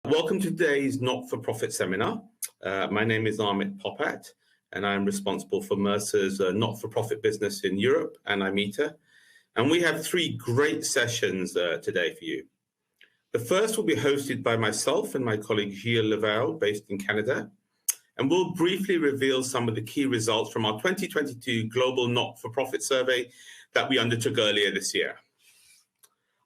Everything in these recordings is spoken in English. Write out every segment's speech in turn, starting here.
Welcome to today's not-for-profit seminar. My name is Amit Popat, and I'm responsible for Mercer's not-for-profit business in Europe and IMETA. And we have three great sessions today for you. The first will be hosted by myself and my colleague Gilles Leval, based in Canada. And we'll briefly reveal some of the key results from our 2022 Global Not-for-Profit Survey that we undertook earlier this year.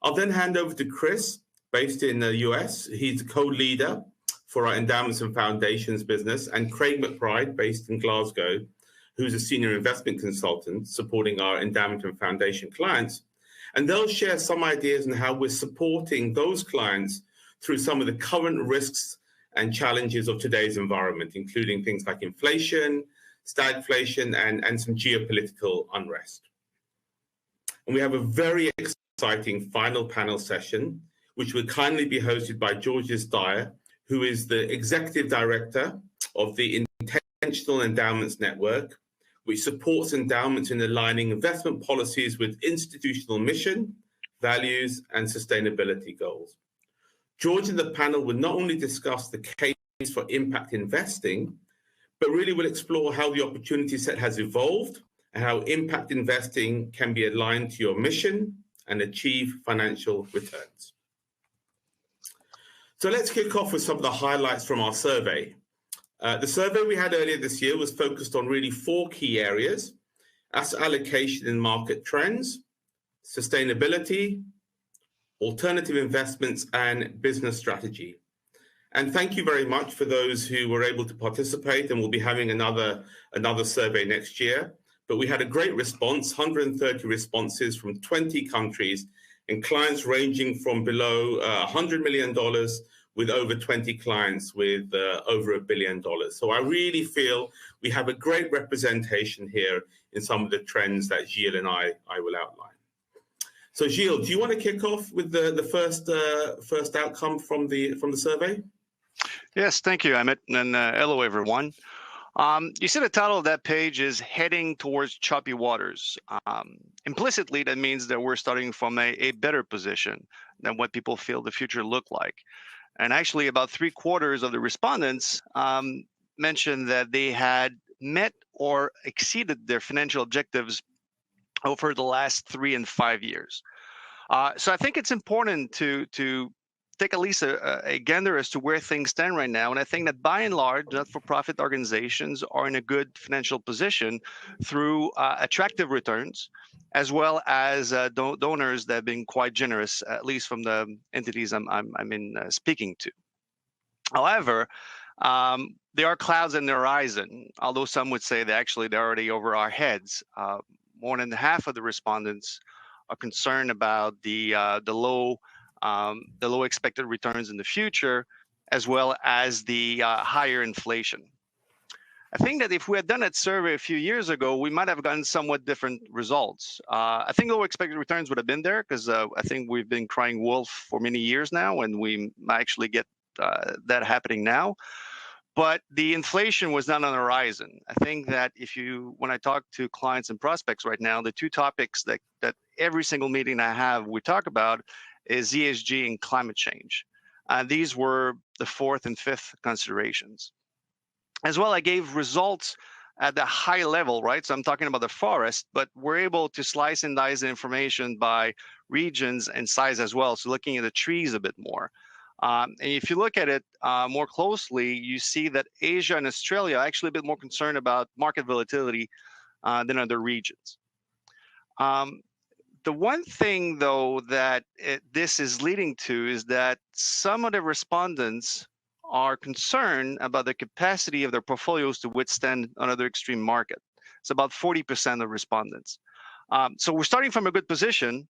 I'll then hand over to Chris, based in the US. He's the co-leader for our endowments and foundations business, and Craig McBride, based in Glasgow, who's a senior investment consultant supporting our endowment and foundation clients. And they'll share some ideas on how we're supporting those clients through some of the current risks and challenges of today's environment, including things like inflation, stagflation, and some geopolitical unrest. And we have a very exciting final panel session, which will kindly be hosted by Georges Dyer, who is the Executive Director of the Intentional Endowments Network, which supports endowments in aligning investment policies with institutional mission, values, and sustainability goals. George and the panel will not only discuss the case for impact investing, but really will explore how the opportunity set has evolved and how impact investing can be aligned to your mission and achieve financial returns. So let's kick off with some of the highlights from our survey. The survey we had earlier this year was focused on really four key areas: asset allocation and market trends, sustainability, alternative investments, and business strategy. And thank you very much for those who were able to participate, and we'll be having another survey next year. But we had a great response, 130 responses from 20 countries, and clients ranging from below $100 million with over 20 clients with over $1 billion. So I really feel we have a great representation here in some of the trends that Gilles and I will outline. So Gilles, do you want to kick off with the first outcome from the survey? Yes, thank you, Amit, and hello, everyone. You see the title of that page is Heading Towards Choppy Waters. Implicitly, that means that we're starting from a better position than what people feel the future look like. And actually, about 3/4 of the respondents mentioned that they had met or exceeded their financial objectives over the last 3 and 5 years. So I think it's important to take at least a gander as to where things stand right now. And I think that by and large, not-for-profit organizations are in a good financial position through attractive returns, as well as donors that have been quite generous, at least from the entities I'm speaking to. However, there are clouds in the horizon, although some would say that actually they're already over our heads. More than half of the respondents are concerned about the low expected returns in the future, as well as the higher inflation. I think that if we had done that survey a few years ago, we might have gotten somewhat different results. I think low expected returns would have been there because I think we've been crying wolf for many years now, and we might actually get that happening now. But the inflation was not on the horizon. I think that when I talk to clients and prospects right now, the two topics that every single meeting I have we talk about is ESG and climate change. These were the fourth and fifth considerations. As well, I gave results at the high level, right? So I'm talking about the forest, but we're able to slice and dice the information by regions and size as well. So looking at the trees a bit more. And if you look at it more closely, you see that Asia and Australia are actually a bit more concerned about market volatility than other regions. The one thing, though, that this is leading to is that some of the respondents are concerned about the capacity of their portfolios to withstand another extreme market. It's about 40% of respondents. So we're starting from a good position.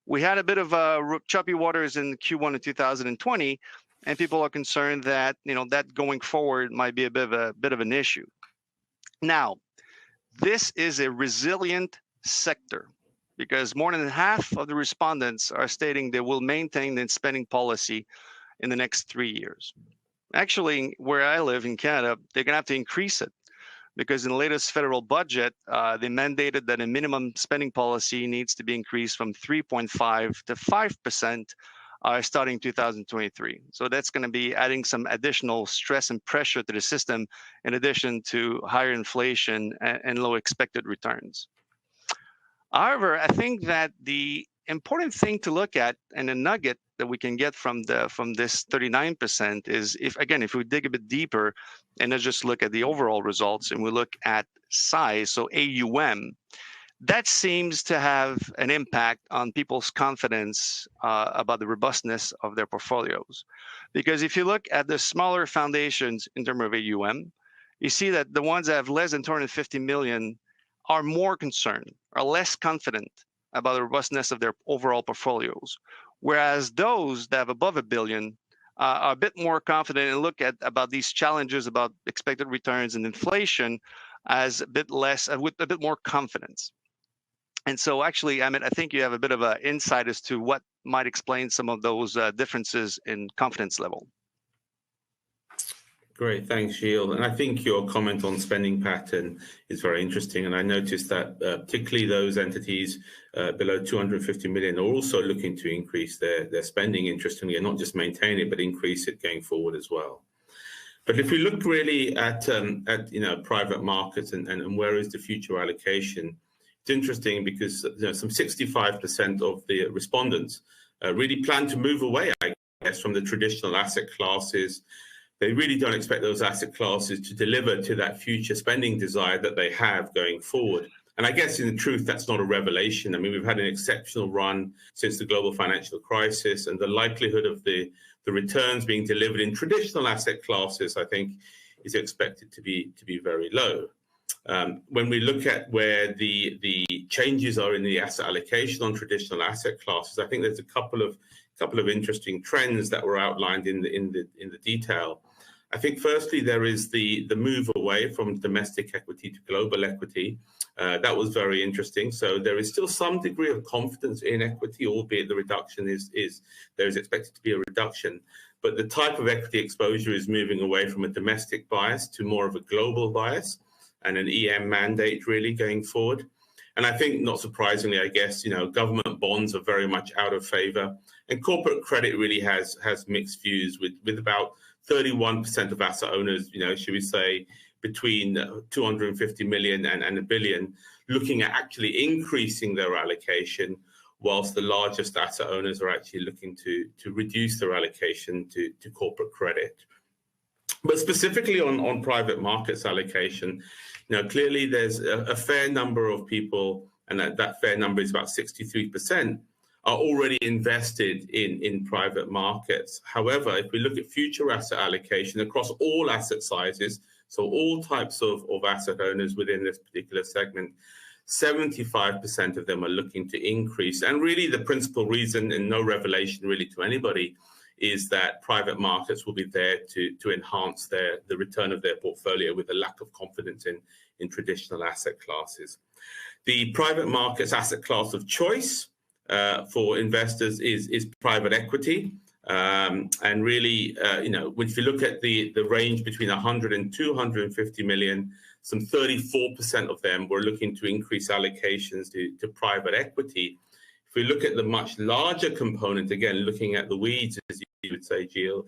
We had a bit of choppy waters in Q1 of 2020, and people are concerned that that going forward might be a bit of an issue. Now, this is a resilient sector, because more than half of the respondents are stating they will maintain the spending policy in the next 3 years. Actually, where I live in Canada, they're going to have to increase it, because in the latest federal budget, they mandated that a minimum spending policy needs to be increased from 3.5% to 5% starting 2023. So that's going to be adding some additional stress and pressure to the system, in addition to higher inflation and low expected returns. However, I think that the important thing to look at, and a nugget that we can get from this 39%, is if we dig a bit deeper and let's just look at the overall results and we look at size, so AUM, that seems to have an impact on people's confidence about the robustness of their portfolios. Because if you look at the smaller foundations in terms of AUM, you see that the ones that have less than 250 million are more concerned, are less confident about the robustness of their overall portfolios. Whereas those that have above $1 billion are a bit more confident and look at about these challenges about expected returns and inflation as a bit less, with a bit more confidence. And so actually, Amit, I think you have a bit of an insight as to what might explain some of those differences in confidence level. Great, thanks, Gilles. And I think your comment on spending pattern is very interesting. And I noticed that particularly those entities below 250 million are also looking to increase their spending, interestingly, and not just maintain it, but increase it going forward as well. But if we look really at private markets and where is the future allocation, it's interesting because some 65% of the respondents really plan to move away, I guess, from the traditional asset classes. They really don't expect those asset classes to deliver to that future spending desire that they have going forward. And I guess in truth, that's not a revelation. I mean, we've had an exceptional run since the global financial crisis, and the likelihood of the returns being delivered in traditional asset classes, I think, is expected to be very low. When we look at where the changes are in the asset allocation on traditional asset classes, I think there's a couple of interesting trends that were outlined in the detail. I think firstly there is the move away from domestic equity to global equity. That was very interesting. So there is still some degree of confidence in equity, albeit the reduction is there is expected to be a reduction. But the type of equity exposure is moving away from a domestic bias to more of a global bias and an EM mandate really going forward. And I think, not surprisingly, I guess, government bonds are very much out of favor. And corporate credit really has mixed views with about 31% of asset owners, should we say, between 250 million and $1 billion, looking at actually increasing their allocation, whilst the largest asset owners are actually looking to reduce their allocation to corporate credit. But specifically on private markets allocation, clearly there's a fair number of people, and that fair number is about 63%, are already invested in private markets. However, if we look at future asset allocation across all asset sizes, so all types of asset owners within this particular segment, 75% of them are looking to increase. And really the principal reason, and no revelation really to anybody, is that private markets will be there to enhance the return of their portfolio with a lack of confidence in traditional asset classes. The private markets asset class of choice for investors is private equity. And really, if you look at the range between 100 and 250 million, some 34% of them were looking to increase allocations to private equity. If we look at the much larger component, again, looking at the weeds, as you would say, Gilles,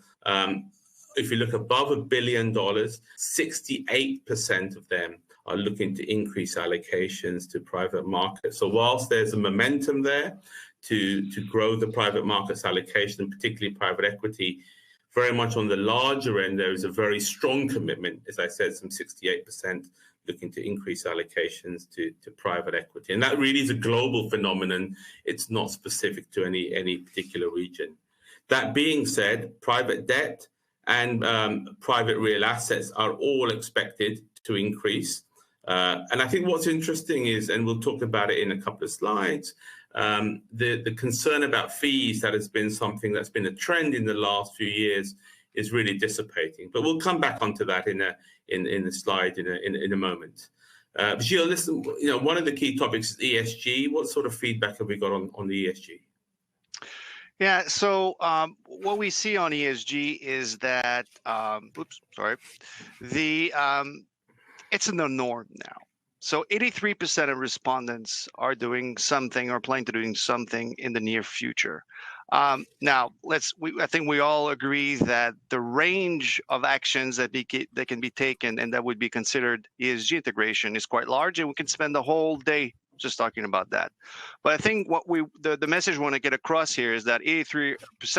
if you look above $1 billion, 68% of them are looking to increase allocations to private markets. So whilst there's a momentum there to grow the private markets allocation, and particularly private equity, very much on the larger end, there is a very strong commitment, as I said, some 68% looking to increase allocations to private equity. And that really is a global phenomenon. It's not specific to any particular region. That being said, private debt and private real assets are all expected to increase. And I think what's interesting is, and we'll talk about it in a couple of slides, the concern about fees, that has been something that's been a trend in the last few years, is really dissipating. But we'll come back onto that in the slide in a moment. Gilles, listen, one of the key topics is ESG. What sort of feedback have we got on the ESG? Yeah, so what we see on ESG is that, it's in the norm now. So 83% of respondents are doing something or planning to doing something in the near future. Now, I think we all agree that the range of actions that can be taken and that would be considered ESG integration is quite large, and we can spend the whole day just talking about that. But I think the message we want to get across here is that 83%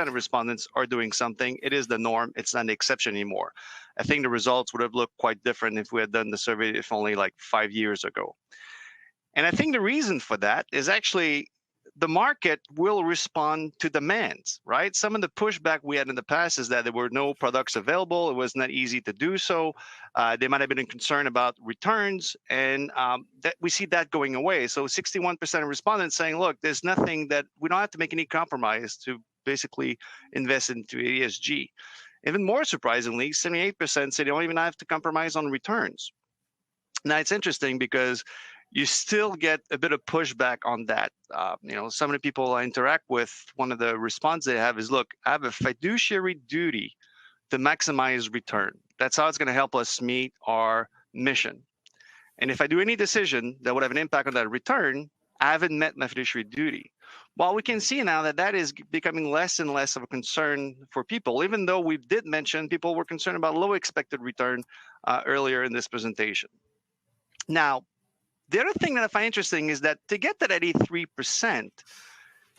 of respondents are doing something. It is the norm. It's not the exception anymore. I think the results would have looked quite different if we had done the survey if only like 5 years ago. And I think the reason for that is actually the market will respond to demands, right? Some of the pushback we had in the past is that there were no products available. It was not easy to do so. They might have been concerned about returns, and that we see that going away. So 61% of respondents saying, look, there's nothing that we don't have to make any compromise to basically invest into ESG. Even more surprisingly, 78% say they don't even have to compromise on returns. Now, it's interesting because you still get a bit of pushback on that. Some of the people I interact with, one of the responses they have is, look, I have a fiduciary duty to maximize return. That's how it's going to help us meet our mission. And if I do any decision that would have an impact on that return, I haven't met my fiduciary duty. Well, we can see now that that is becoming less and less of a concern for people, even though we did mention people were concerned about low expected return earlier in this presentation. Now, the other thing that I find interesting is that to get that 83%,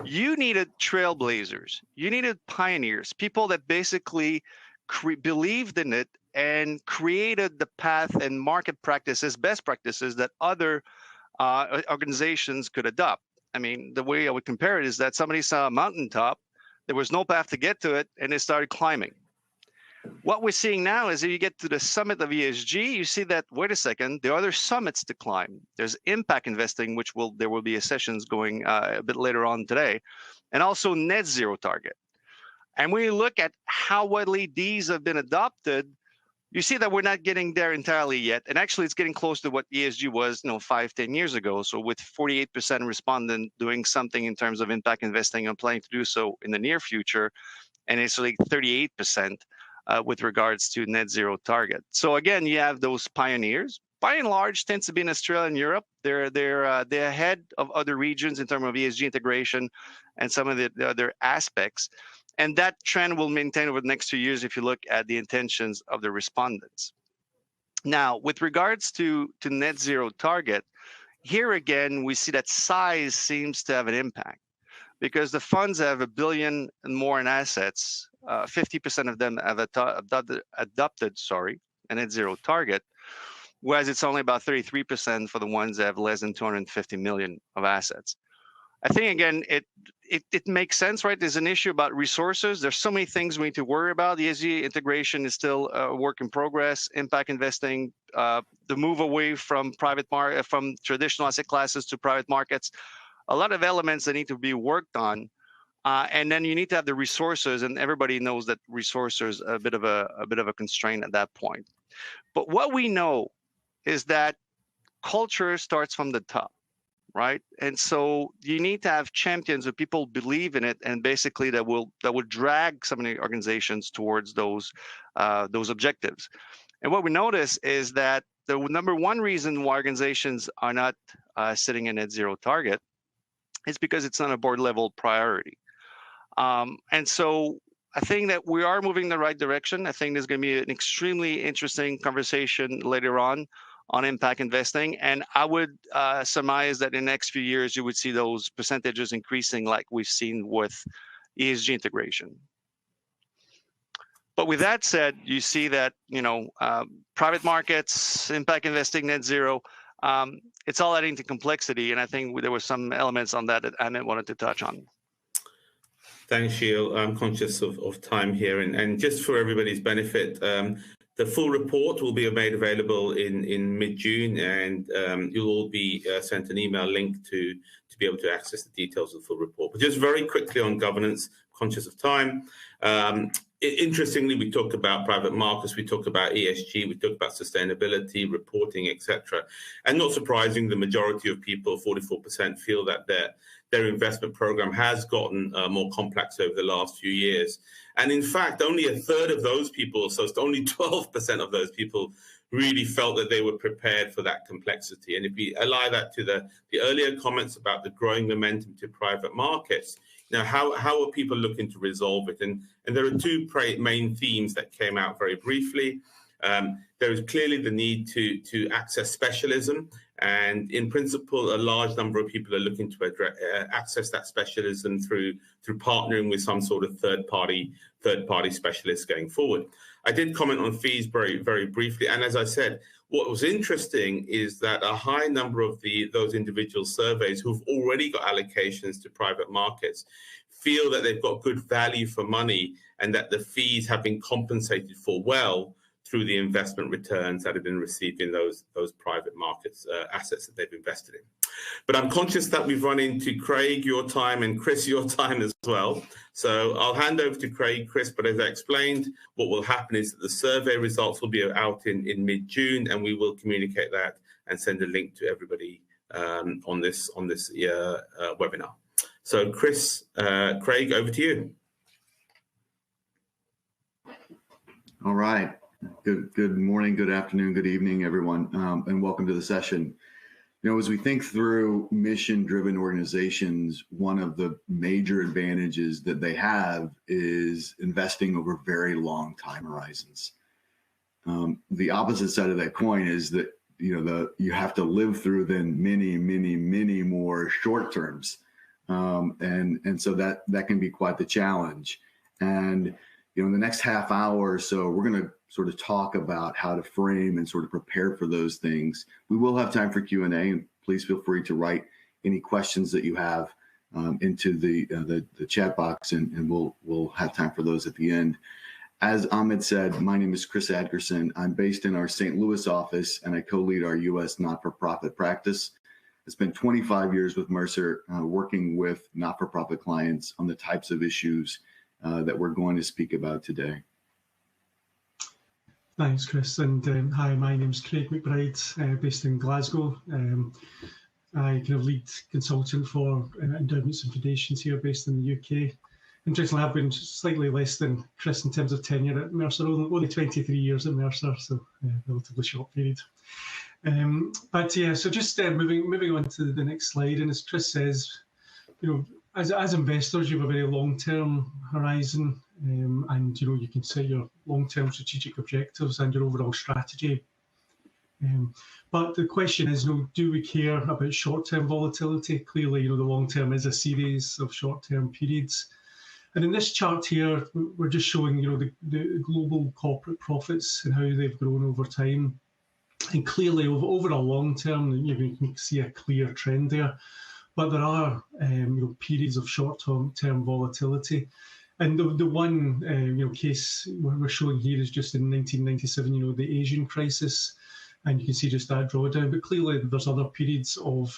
you needed trailblazers, you needed pioneers, people that basically believed in it and created the path and market practices, best practices that other organizations could adopt. I mean, the way I would compare it is that somebody saw a mountaintop, there was no path to get to it, and they started climbing. What we're seeing now is if you get to the summit of ESG, you see that, wait a second, there are other summits to climb. There's impact investing, which there will be sessions going a bit later on today, and also net zero target. And when you look at how widely these have been adopted, you see that we're not getting there entirely yet. And actually, it's getting close to what ESG was 5-10 years ago. So with 48% respondent doing something in terms of impact investing and planning to do so in the near future, and it's like 38% with regards to net zero target. So again, you have those pioneers. By and large, tends to be in Australia and Europe. They're ahead of other regions in terms of ESG integration and some of the other aspects. And that trend will maintain over the next 2 years if you look at the intentions of the respondents. Now, with regards to net zero target, here again, we see that size seems to have an impact because the funds have $1 billion and more in assets. 50% of them have adopted a net zero target, whereas it's only about 33% for the ones that have less than 250 million of assets. I think, again, it makes sense, right? There's an issue about resources. There's so many things we need to worry about. The ESG integration is still a work in progress. Impact investing, the move away from from traditional asset classes to private markets, a lot of elements that need to be worked on. And then you need to have the resources, and everybody knows that resources are a bit of a constraint at that point. But what we know is that culture starts from the top, right? And so you need to have champions, or people believe in it, and basically that will drag some of the organizations towards those objectives. And what we notice is that the number one reason why organizations are not setting a net zero target is because it's not a board level priority. And so I think that we are moving in the right direction. I think there's going to be an extremely interesting conversation later on impact investing. And I would surmise that in the next few years, you would see those percentages increasing like we've seen with ESG integration. But with that said, you see that, private markets, impact investing, net zero, it's all adding to complexity. And I think there were some elements on that Amit wanted to touch on. Thanks, Gilles. I'm conscious of time here. And just for everybody's benefit, the full report will be made available in mid-June, and you'll all be sent an email link to be able to access the details of the full report. But just very quickly on governance, conscious of time. Interestingly, we talked about private markets, we talked about ESG, we talked about sustainability, reporting, etc. And not surprising, the majority of people, 44%, feel that their investment program has gotten more complex over the last few years. And in fact, only a third of those people, so it's only 12% of those people, really felt that they were prepared for that complexity. And if we ally that to the earlier comments about the growing momentum to private markets, Now, how are people looking to resolve it? And there are two main themes that came out very briefly. There is clearly the need to access specialism, and in principle, a large number of people are looking to access that specialism through partnering with some sort of third party specialists going forward. I did comment on fees very, very briefly, and as I said, what was interesting is that a high number of those individual surveys who've already got allocations to private markets feel that they've got good value for money and that the fees have been compensated for well through the investment returns that have been received in those private markets assets that they've invested in. But I'm conscious that we've run into Craig, your time, and Chris, your time as well. So I'll hand over to Craig, Chris, but as I explained, what will happen is that the survey results will be out in mid-June, and we will communicate that and send a link to everybody on this webinar. So Chris, Craig, over to you. All right. Good morning, good afternoon, good evening, everyone, and welcome to the session. You know, as we think through mission-driven organizations, one of the major advantages that they have is investing over very long time horizons. The opposite side of that coin is that you have to live through then many more short terms, and so that can be quite the challenge. And in the next half hour or so, we're going to sort of talk about how to frame and sort of prepare for those things. We will have time for Q&A, and please feel free to write any questions that you have into the chat box, and we'll have time for those at the end. As Ahmed said, my name is Chris Adgerson. I'm based in our St. Louis office, and I co-lead our U.S. not-for-profit practice. I spent 25 years with Mercer working with not-for-profit clients on the types of issues that we're going to speak about today. Thanks, Chris. And hi, my name's Craig McBride, based in Glasgow. I kind of lead consultant for endowments and foundations here based in the UK. Interestingly, I've been slightly less than Chris in terms of tenure at Mercer, only 23 years at Mercer, so relatively short period. But yeah, so just moving on to the next slide, and as Chris says, as investors, you have a very long-term horizon, and you can set your long-term strategic objectives and your overall strategy. But the question is, do we care about short-term volatility? Clearly, the long-term is a series of short-term periods. And in this chart here, we're just showing, the global corporate profits and how they've grown over time. And clearly, over a long term, you can see a clear trend there. But there are periods of short-term volatility, and the one case we're showing here is just in 1997, the Asian crisis, and you can see just that drawdown. But clearly, there's other periods of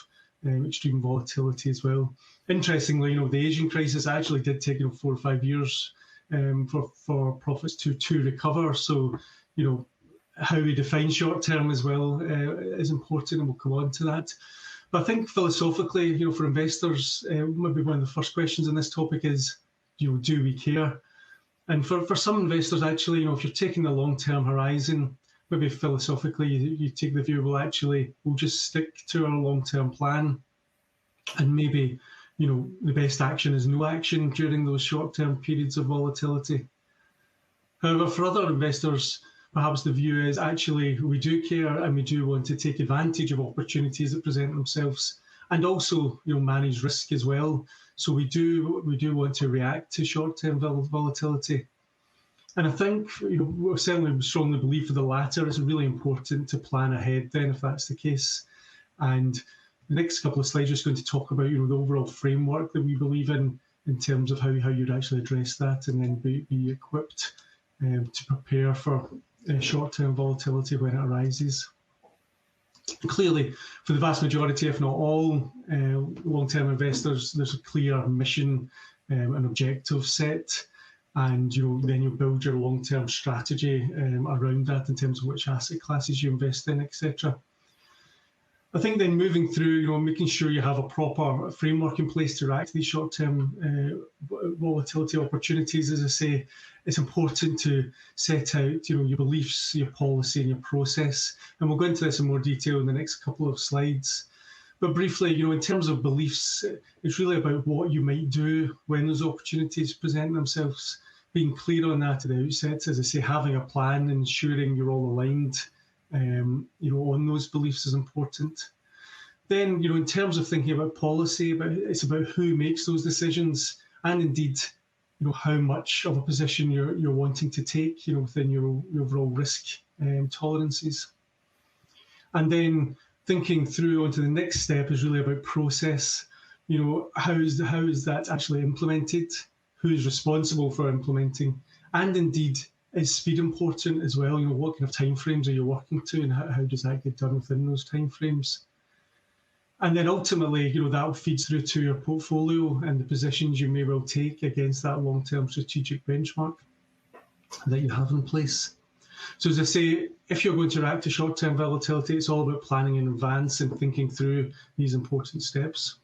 extreme volatility as well. Interestingly, the Asian crisis actually did take 4 or 5 years for profits to recover. So how we define short-term as well is important, and we'll come on to that. But I think philosophically, for investors, maybe one of the first questions on this topic is, do we care? And for some investors, actually, if you're taking the long-term horizon, maybe philosophically, you take the view, we'll just stick to our long-term plan. And maybe, the best action is no action during those short-term periods of volatility. However, for other investors, perhaps the view is actually we do care and we do want to take advantage of opportunities that present themselves, and also manage risk as well. So we do want to react to short-term volatility. And I think we certainly strongly believe for the latter. It's really important to plan ahead then if that's the case. And the next couple of slides are just going to talk about the overall framework that we believe in terms of how you'd actually address that and then be equipped to prepare for short-term volatility when it arises. Clearly, for the vast majority, if not all, long-term investors, there's a clear mission and objective set, and then you build your long-term strategy around that in terms of which asset classes you invest in, etc. I think then moving through, making sure you have a proper framework in place to react to these short-term volatility opportunities. As I say, it's important to set out, your beliefs, your policy, and your process. And we'll go into this in more detail in the next couple of slides. But briefly, in terms of beliefs, it's really about what you might do when those opportunities present themselves. Being clear on that at the outset, as I say, having a plan, ensuring you're all aligned, on those beliefs is important. Then, in terms of thinking about policy, it's about who makes those decisions, and indeed, how much of a position you're wanting to take, within your overall risk tolerances. And then thinking through onto the next step is really about process. How is that actually implemented? Who's responsible for implementing? And indeed, is speed important as well? What kind of timeframes are you working to, and how does that get done within those timeframes? And then ultimately, that feeds through to your portfolio and the positions you may well take against that long-term strategic benchmark that you have in place. So as I say, if you're going to react to short-term volatility, it's all about planning in advance and thinking through these important steps.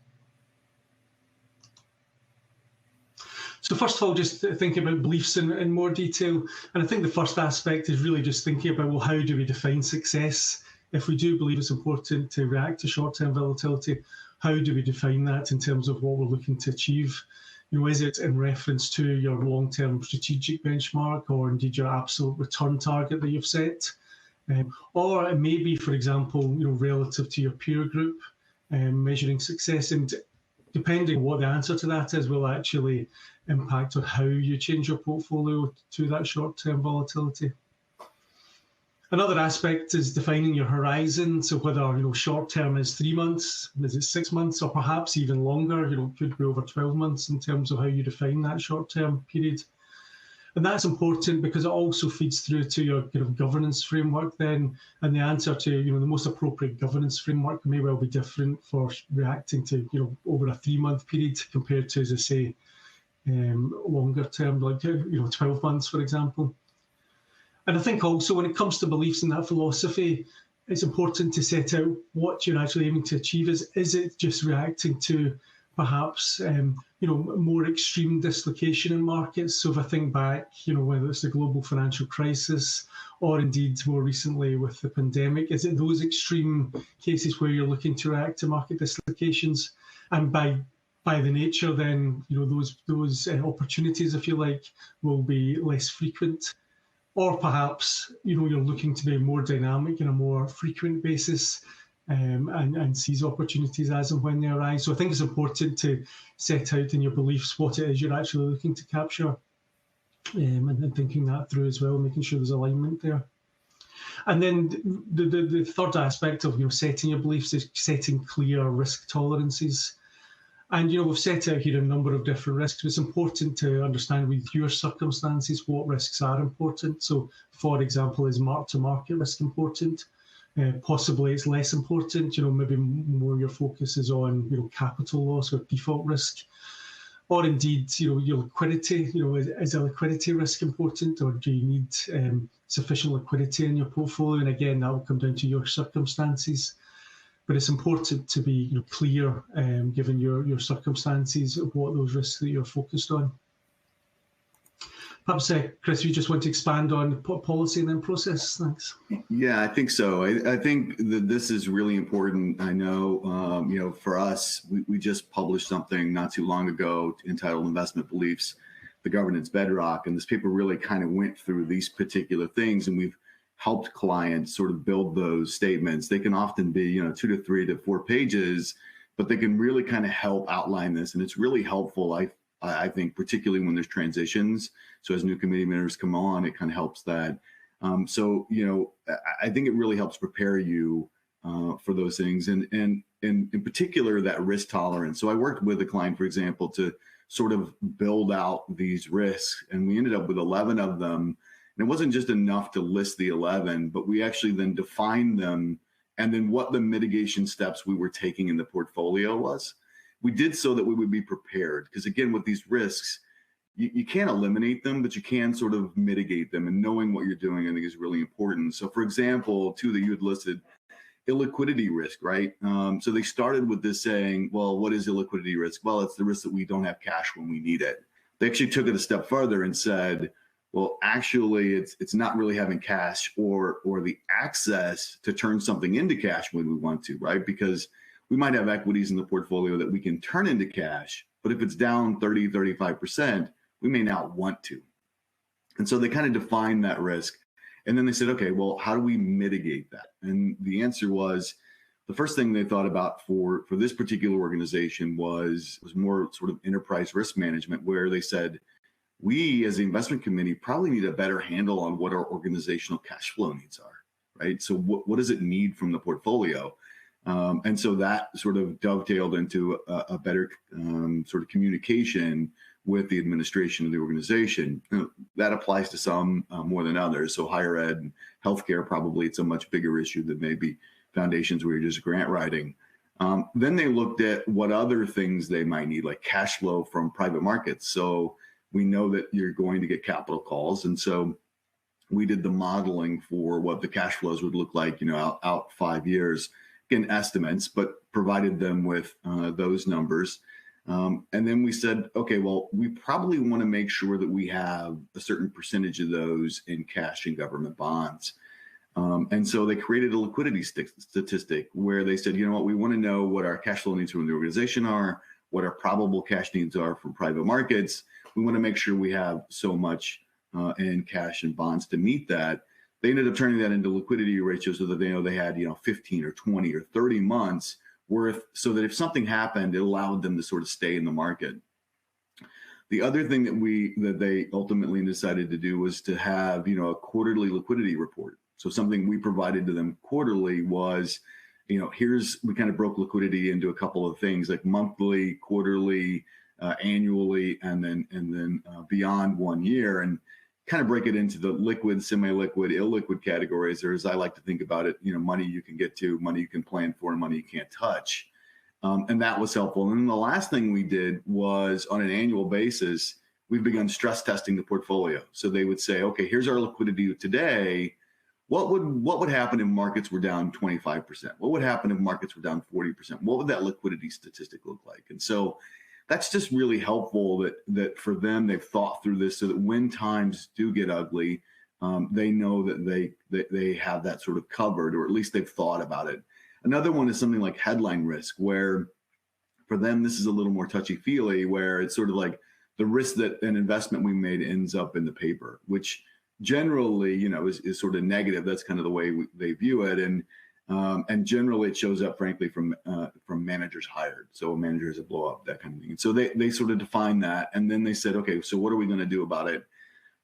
So first of all, just thinking about beliefs in more detail. And I think the first aspect is really just thinking about, well, how do we define success? If we do believe it's important to react to short-term volatility, how do we define that in terms of what we're looking to achieve? Is it in reference to your long-term strategic benchmark, or indeed your absolute return target that you've set? Or it may be, for example, relative to your peer group, measuring success. And depending on what the answer to that is, will actually impact on how you change your portfolio to that short-term volatility. Another aspect is defining your horizon. So whether short-term is 3 months, is it 6 months, or perhaps even longer, could be over 12 months in terms of how you define that short-term period. And that's important because it also feeds through to your governance framework then. And the answer to the most appropriate governance framework may well be different for reacting to over a 3-month period compared to, as I say, longer term, like 12 months, for example. And I think also when it comes to beliefs in that philosophy, it's important to set out what you're actually aiming to achieve. Is it just reacting to perhaps more extreme dislocation in markets? So if I think back, whether it's the global financial crisis or indeed more recently with the pandemic, is it those extreme cases where you're looking to react to market dislocations? And by the nature, then those opportunities, if you like, will be less frequent. Or perhaps you're looking to be more dynamic on a more frequent basis, and seize opportunities as and when they arise. So I think it's important to set out in your beliefs what it is you're actually looking to capture, and then thinking that through as well, making sure there's alignment there. And then the third aspect of setting your beliefs is setting clear risk tolerances. And we've set out here a number of different risks. It's important to understand with your circumstances what risks are important. So, for example, is mark-to-market risk important? Possibly it's less important. Maybe more your focus is on capital loss or default risk, or indeed your liquidity. Is a liquidity risk important, or do you need sufficient liquidity in your portfolio? And again, that will come down to your circumstances. But it's important to be clear, given your circumstances, of what those risks that you're focused on. Perhaps, Chris, you just want to expand on policy and then process. Thanks. Yeah, I think so. I think that this is really important. I know, for us, we just published something not too long ago entitled Investment Beliefs, the Governance Bedrock. And this paper really kind of went through these particular things, and we've helped clients sort of build those statements. They can often be, 2 to 3 to 4 pages, but they can really kind of help outline this. And it's really helpful, I think, particularly when there's transitions. So as new committee members come on, it kind of helps that. I think it really helps prepare you for those things. And in particular, that risk tolerance. So I worked with a client, for example, to sort of build out these risks, and we ended up with 11 of them. And it wasn't just enough to list the 11, but we actually then defined them and then what the mitigation steps we were taking in the portfolio was. We did so that we would be prepared. Because again, with these risks, you can't eliminate them, but you can sort of mitigate them. And knowing what you're doing, I think, is really important. So for example, 2 that you had listed, illiquidity risk, right? So they started with this saying, well, what is illiquidity risk? Well, it's the risk that we don't have cash when we need it. They actually took it a step further and said, well, actually, it's not really having cash or the access to turn something into cash when we want to, right? Because we might have equities in the portfolio that we can turn into cash, but if it's down 30, 35%, we may not want to. And so they kind of defined that risk. And then they said, okay, well, how do we mitigate that? And the answer was, the first thing they thought about for this particular organization was more sort of enterprise risk management, where they said, we as the investment committee probably need a better handle on what our organizational cash flow needs are, right? So what does it need from the portfolio? And so that sort of dovetailed into a better sort of communication with the administration of the organization. That applies to some more than others. So higher ed and healthcare, probably it's a much bigger issue than maybe foundations where you're just grant writing. Then they looked at what other things they might need, like cash flow from private markets. So we know that you're going to get capital calls. And so we did the modeling for what the cash flows would look like, out 5 years, again, estimates, but provided them with those numbers. And then we said, okay, well, we probably want to make sure that we have a certain percentage of those in cash and government bonds. And so they created a liquidity statistic where they said, you know what, we want to know what our cash flow needs from the organization are, what our probable cash needs are from private markets. We want to make sure we have so much in cash and bonds to meet that. They ended up turning that into liquidity ratios so that they know they had, 15 or 20 or 30 months worth, so that if something happened, it allowed them to sort of stay in the market. The other thing that they ultimately decided to do was to have, a quarterly liquidity report. So something we provided to them quarterly was, we kind of broke liquidity into a couple of things, like monthly, quarterly, annually, and then beyond 1 year, and kind of break it into the liquid, semi-liquid, illiquid categories, or as I like to think about it, money you can get to, money you can plan for, and money you can't touch. And that was helpful. And then the last thing we did was, on an annual basis, we've begun stress testing the portfolio. So they would say, okay, here's our liquidity today. What would happen if markets were down 25%? What would happen if markets were down 40%? What would that liquidity statistic look like? And so that's just really helpful that for them, they've thought through this so that when times do get ugly, they know that they have that sort of covered, or at least they've thought about it. Another one is something like headline risk, where for them, this is a little more touchy-feely, where it's sort of like the risk that an investment we made ends up in the paper, which generally, is sort of negative. That's kind of the way they view it. And generally it shows up, frankly, from managers hired. So a manager has a blow up, that kind of thing. And so they sort of define that. And then they said, okay, so what are we going to do about it?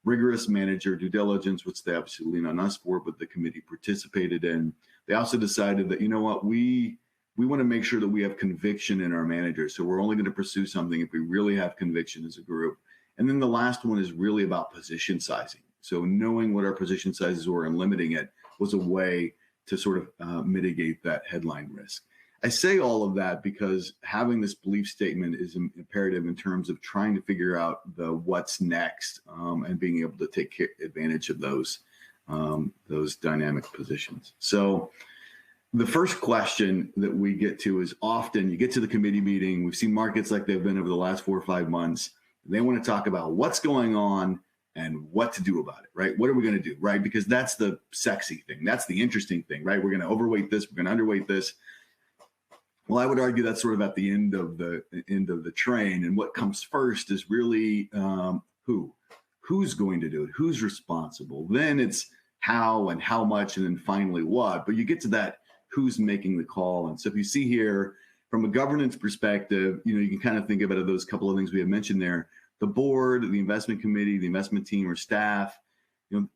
Rigorous manager due diligence, which they obviously lean on us for, but the committee participated in. They also decided that, we want to make sure that we have conviction in our managers. So we're only going to pursue something if we really have conviction as a group. And then the last one is really about position sizing. So knowing what our position sizes were and limiting it was a way to sort of mitigate that headline risk. I say all of that because having this belief statement is imperative in terms of trying to figure out the what's next and being able to take advantage of those dynamic positions. So the first question that we get to is, often you get to the committee meeting, we've seen markets like they've been over the last 4 or 5 months. They want to talk about what's going on and what to do about it, right? What are we going to do, right? Because that's the sexy thing. That's the interesting thing, right? We're going to overweight this. We're going to underweight this. Well, I would argue that's sort of at the end of the train. And what comes first is really who's going to do it? Who's responsible? Then it's how and how much, and then finally what. But you get to that who's making the call. And so if you see here from a governance perspective, you can kind of think about those couple of things we have mentioned there. The board, the investment committee, the investment team or staff,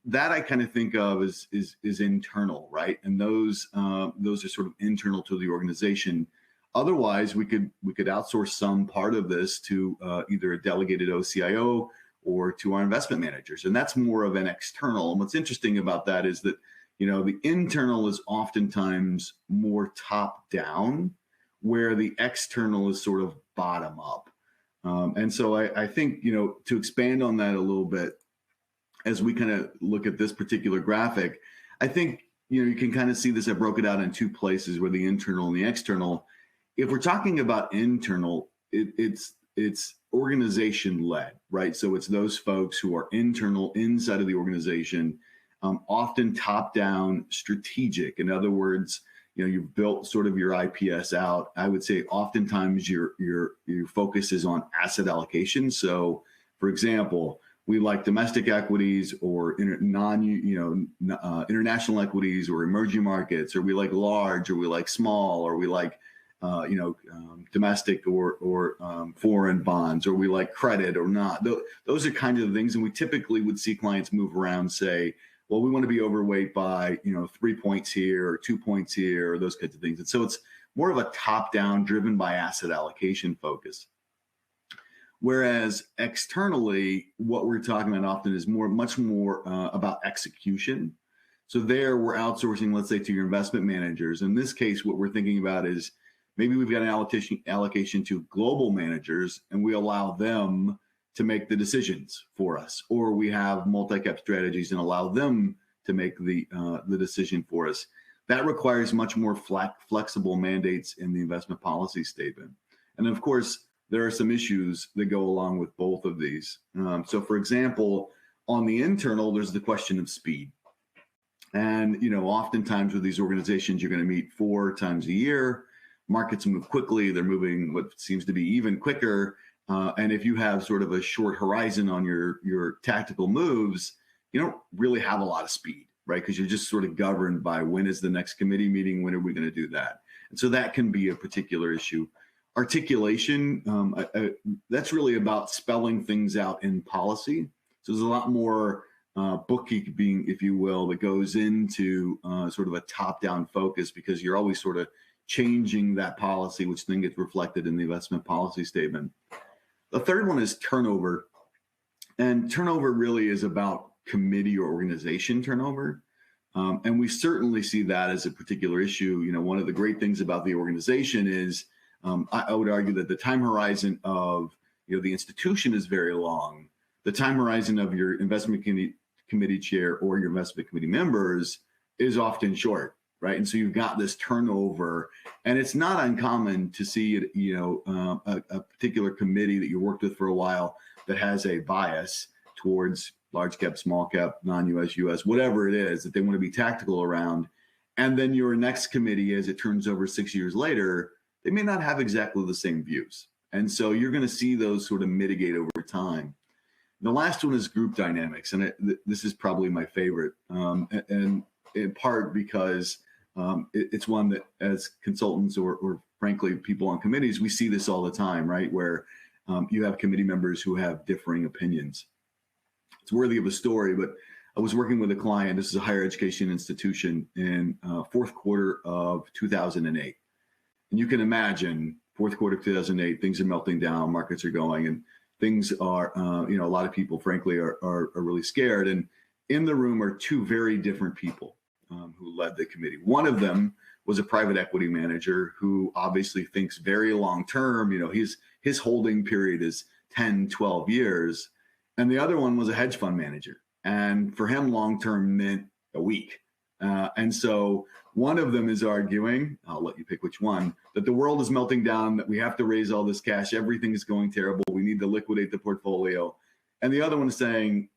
that I kind of think of as is internal, right? And those are sort of internal to the organization. Otherwise, we could outsource some part of this to either a delegated OCIO or to our investment managers, and that's more of an external. And what's interesting about that is that the internal is oftentimes more top down, where the external is sort of bottom up. And so I think, to expand on that a little bit, as we kind of look at this particular graphic, I think, you can kind of see this. I broke it out in 2 places, where the internal and the external. If we're talking about internal, it's organization led, right? So it's those folks who are internal inside of the organization, often top down strategic. In other words, you've built sort of your IPS out. I would say oftentimes your focus is on asset allocation. So, for example, we like domestic equities or international equities or emerging markets, or we like large, or we like small, or we like domestic or foreign bonds, or we like credit or not. Those are kind of the things, and we typically would see clients move around, say, well, we want to be overweight by 3 points here or 2 points here, or those kinds of things. And so it's more of a top-down, driven by asset allocation focus. Whereas externally, what we're talking about often is much more about execution. So there, we're outsourcing, let's say, to your investment managers. In this case, what we're thinking about is maybe we've got an allocation to global managers, and we allow them to make the decisions for us, or we have multi-cap strategies and allow them to make the decision for us. That requires much more flexible mandates in the investment policy statement. And of course, there are some issues that go along with both of these. So for example, on the internal, there's the question of speed. And oftentimes with these organizations, you're going to meet 4 times a year. Markets move quickly. They're moving what seems to be even quicker. And if you have sort of a short horizon on your tactical moves, you don't really have a lot of speed, right? Because you're just sort of governed by when is the next committee meeting, when are we going to do that? And so that can be a particular issue. Articulation, that's really about spelling things out in policy. So there's a lot more bookkeeping, if you will, that goes into sort of a top-down focus, because you're always sort of changing that policy, which then gets reflected in the investment policy statement. The third one is turnover. And turnover really is about committee or organization turnover. And we certainly see that as a particular issue. One of the great things about the organization is I would argue that the time horizon of the institution is very long. The time horizon of your investment committee chair or your investment committee members is often short, right? And so you've got this turnover, and it's not uncommon to see a particular committee that you worked with for a while that has a bias towards large cap, small cap, non-US, US, whatever it is that they want to be tactical around. And then your next committee, as it turns over 6 years later, they may not have exactly the same views. And so you're going to see those sort of mitigate over time. The last one is group dynamics. And this is probably my favorite, and in part because it's one that as consultants or frankly, people on committees, we see this all the time, right? Where you have committee members who have differing opinions. It's worthy of a story, but I was working with a client. This is a higher education institution in fourth quarter of 2008. And you can imagine fourth quarter of 2008, things are melting down, markets are going, and things are, a lot of people, frankly, are really scared. And in the room are 2 very different people who led the committee. One of them was a private equity manager who obviously thinks very long term. His holding period is 10, 12 years. And the other one was a hedge fund manager. And for him, long term meant a week. And so one of them is arguing, I'll let you pick which one, that the world is melting down, that we have to raise all this cash, everything is going terrible, we need to liquidate the portfolio. And the other one is saying,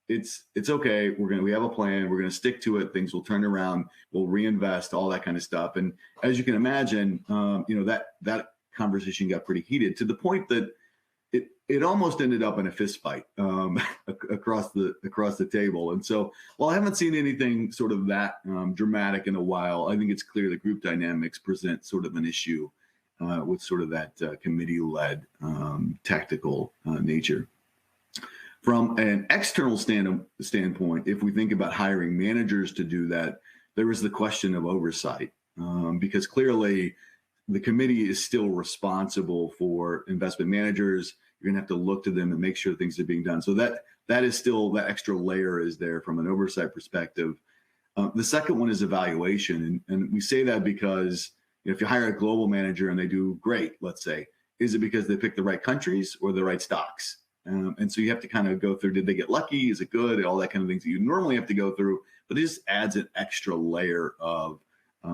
it's okay, we have a plan, we're going to stick to it, things will turn around, we'll reinvest, all that kind of stuff. And as you can imagine, that conversation got pretty heated, to the point that it almost ended up in a fist fight across the table. And so, while I haven't seen anything sort of that dramatic in a while, I think it's clear that group dynamics present sort of an issue with sort of that committee-led tactical nature. From an external standpoint, if we think about hiring managers to do that, there is the question of oversight, because clearly the committee is still responsible for investment managers. You're going to have to look to them and make sure things are being done. So that is still, that extra layer is there from an oversight perspective. The second one is evaluation. And we say that because if you hire a global manager and they do great, let's say, is it because they picked the right countries or the right stocks? And so you have to kind of go through, did they get lucky? Is it good? All that kind of things that you normally have to go through, but it just adds an extra layer of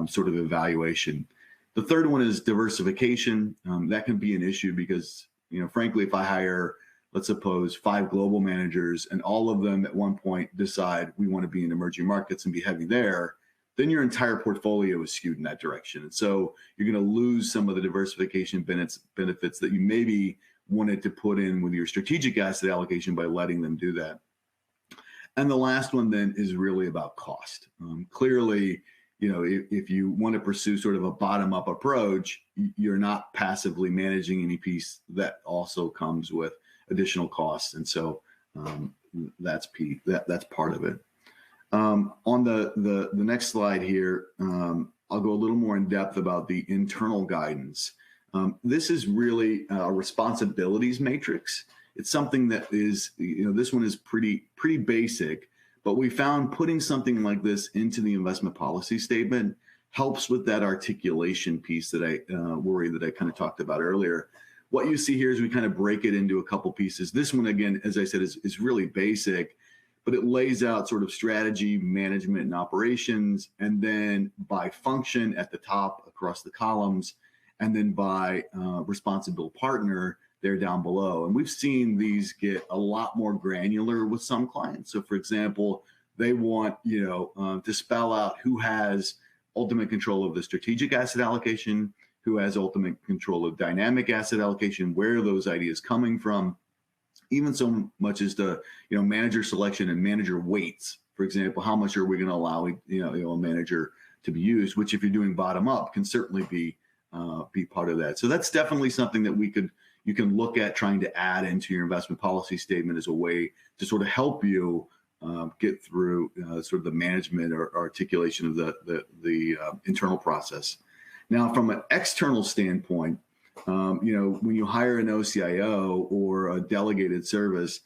sort of evaluation. The third one is diversification. That can be an issue because, frankly, if I hire, let's suppose, 5 global managers and all of them at one point decide we want to be in emerging markets and be heavy there, then your entire portfolio is skewed in that direction. And so you're going to lose some of the diversification benefits that you maybe wanted to put in with your strategic asset allocation by letting them do that. And the last one then is really about cost. Clearly, if you want to pursue sort of a bottom-up approach, you're not passively managing any piece that also comes with additional costs. And so that's part of it. On the next slide here, I'll go a little more in depth about the internal guidance. This is really a responsibilities matrix. It's something that is, this one is pretty basic, but we found putting something like this into the investment policy statement helps with that articulation piece that I kind of talked about earlier. What you see here is we kind of break it into a couple pieces. This one, again, as I said, is really basic, but it lays out sort of strategy, management, and operations, and then by function at the top across the columns, and then by responsible partner there down below. And we've seen these get a lot more granular with some clients. So for example, they want, to spell out who has ultimate control of the strategic asset allocation, who has ultimate control of dynamic asset allocation, where are those ideas coming from, even so much as the, manager selection and manager weights. For example, how much are we going to allow, a manager to be used, which if you're doing bottom up can certainly be part of that. So that's definitely something that you can look at trying to add into your investment policy statement as a way to sort of help you get through sort of the management or articulation of the internal process. Now, from an external standpoint, when you hire an OCIO or a delegated service,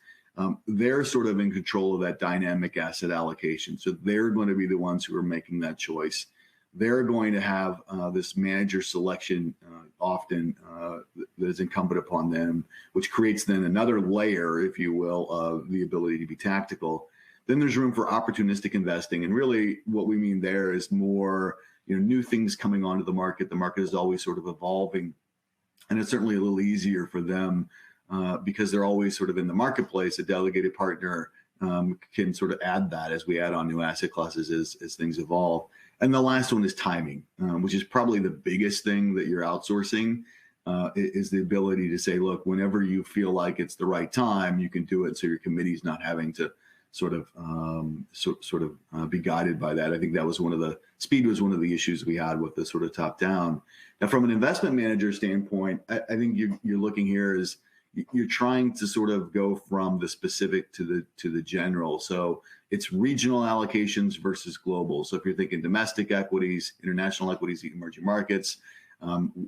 they're sort of in control of that dynamic asset allocation. So they're going to be the ones who are making that choice. They're going to have this manager selection often that is incumbent upon them, which creates then another layer, if you will, of the ability to be tactical. Then there's room for opportunistic investing. And really what we mean there is more, new things coming onto the market. The market is always sort of evolving. And it's certainly a little easier for them because they're always sort of in the marketplace. A delegated partner can sort of add that as we add on new asset classes as things evolve. And the last one is timing, which is probably the biggest thing that you're outsourcing, is the ability to say, look, whenever you feel like it's the right time, you can do it. So your committee's not having to sort of be guided by that. I think that was speed was one of the issues we had with the sort of top down. Now, from an investment manager standpoint, I think you're looking here is you're trying to sort of go from the specific to the general. So it's regional allocations versus global. So if you're thinking domestic equities, international equities, emerging markets,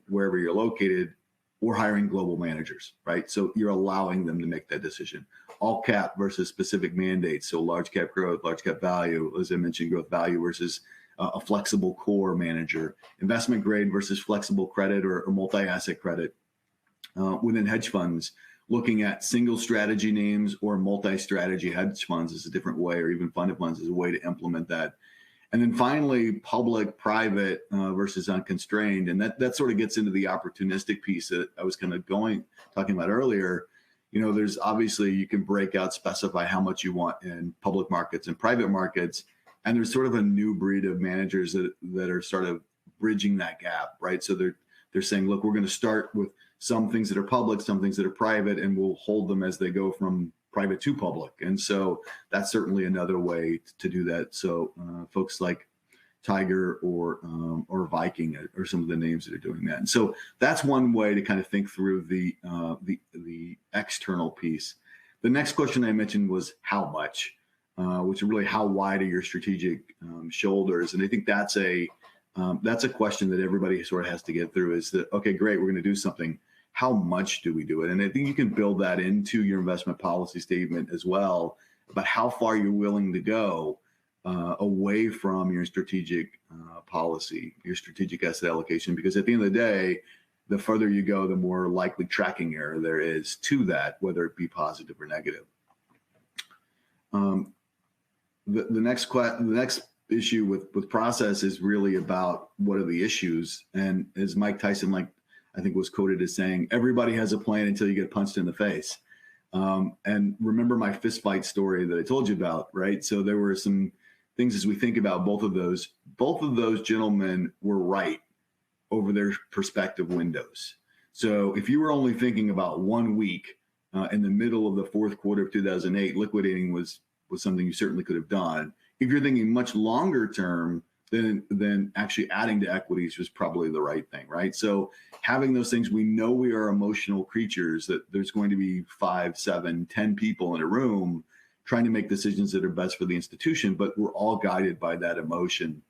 wherever you're located, or hiring global managers, right? So you're allowing them to make that decision. All cap versus specific mandates. So large cap growth, large cap value, as I mentioned, growth value versus a flexible core manager, investment grade versus flexible credit or multi-asset credit. Within hedge funds, looking at single strategy names or multi-strategy hedge funds is a different way, or even fund of funds is a way to implement that. And then finally, public, private versus unconstrained. And that sort of gets into the opportunistic piece that I was kind of talking about earlier. There's obviously, you can break out, specify how much you want in public markets and private markets. And there's sort of a new breed of managers that are sort of bridging that gap, right? So they're saying, look, we're going to start with some things that are public, some things that are private, and we'll hold them as they go from private to public. And so that's certainly another way to do that. So folks like Tiger or Viking are some of the names that are doing that. And so that's one way to kind of think through the external piece. The next question I mentioned was how much, which is really how wide are your strategic shoulders. And I think that's a question that everybody sort of has to get through is that, okay, great, we're going to do something. How much do we do it? And I think you can build that into your investment policy statement as well, about how far you're willing to go away from your strategic policy, your strategic asset allocation, because at the end of the day, the further you go, the more likely tracking error there is to that, whether it be positive or negative. The next issue with process is really about what are the issues. And as Mike Tyson, I think was quoted as saying, everybody has a plan until you get punched in the face. And remember my fist fight story that I told you about, right? So there were some things as we think about both of those. both of those gentlemen were right over their perspective windows. So if you were only thinking about 1 week in the middle of the fourth quarter of 2008, liquidating was something you certainly could have done. If you're thinking much longer term, then actually adding to equities was probably the right thing, right? So having those things, we know we are emotional creatures, that there's going to be 5, 7, 10 people in a room trying to make decisions that are best for the institution, but we're all guided by that emotion.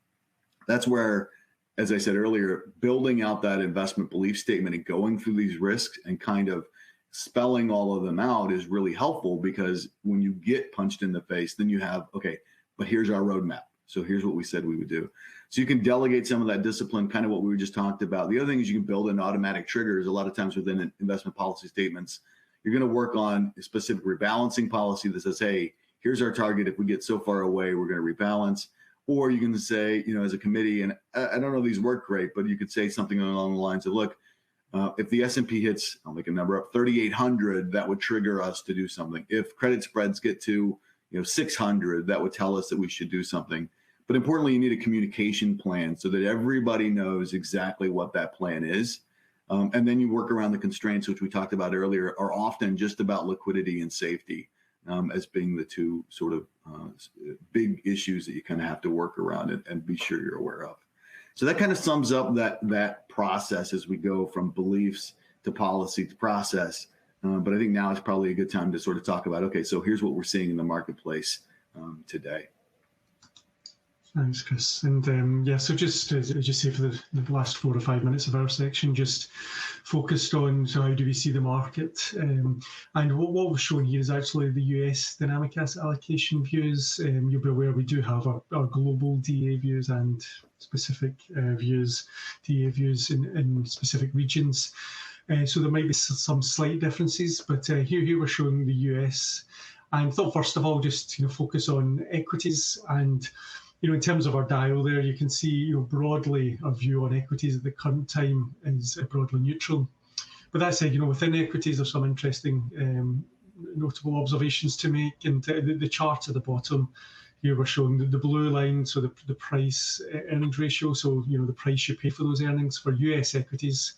That's where, as I said earlier, building out that investment belief statement and going through these risks and kind of spelling all of them out is really helpful, because when you get punched in the face, then you have, okay, but here's our roadmap. So here's what we said we would do. So you can delegate some of that discipline, kind of what we just talked about. The other thing is you can build in automatic triggers. A lot of times within investment policy statements, you're going to work on a specific rebalancing policy that says, hey, here's our target. If we get so far away, we're going to rebalance. Or you can say, as a committee, and I don't know if these work great, but you could say something along the lines of, look, if the S&P hits, I'll make a number up, 3,800, that would trigger us to do something. If credit spreads get to 600, that would tell us that we should do something. But importantly, you need a communication plan so that everybody knows exactly what that plan is. And then you work around the constraints, which we talked about earlier, are often just about liquidity and safety as being the two sort of big issues that you kind of have to work around and be sure you're aware of. So that kind of sums up that process as we go from beliefs to policy to process. But I think now is probably a good time to sort of talk about, okay, so here's what we're seeing in the marketplace today. Thanks, Chris. And so just as you say, for the last 4 or 5 minutes of our section, just focused on, so how do we see the market? And what we're showing here is actually the US dynamic asset allocation views. You'll be aware we do have our global DA views and specific DA views in specific regions. So there might be some slight differences, but here we're showing the US. And I thought, first of all, just focus on equities. And in terms of our dial there, you can see broadly our view on equities at the current time is broadly neutral. But that said, within equities, there's some interesting notable observations to make. And the chart at the bottom here, we're showing the blue line, so the price earnings ratio, so the price you pay for those earnings for US equities.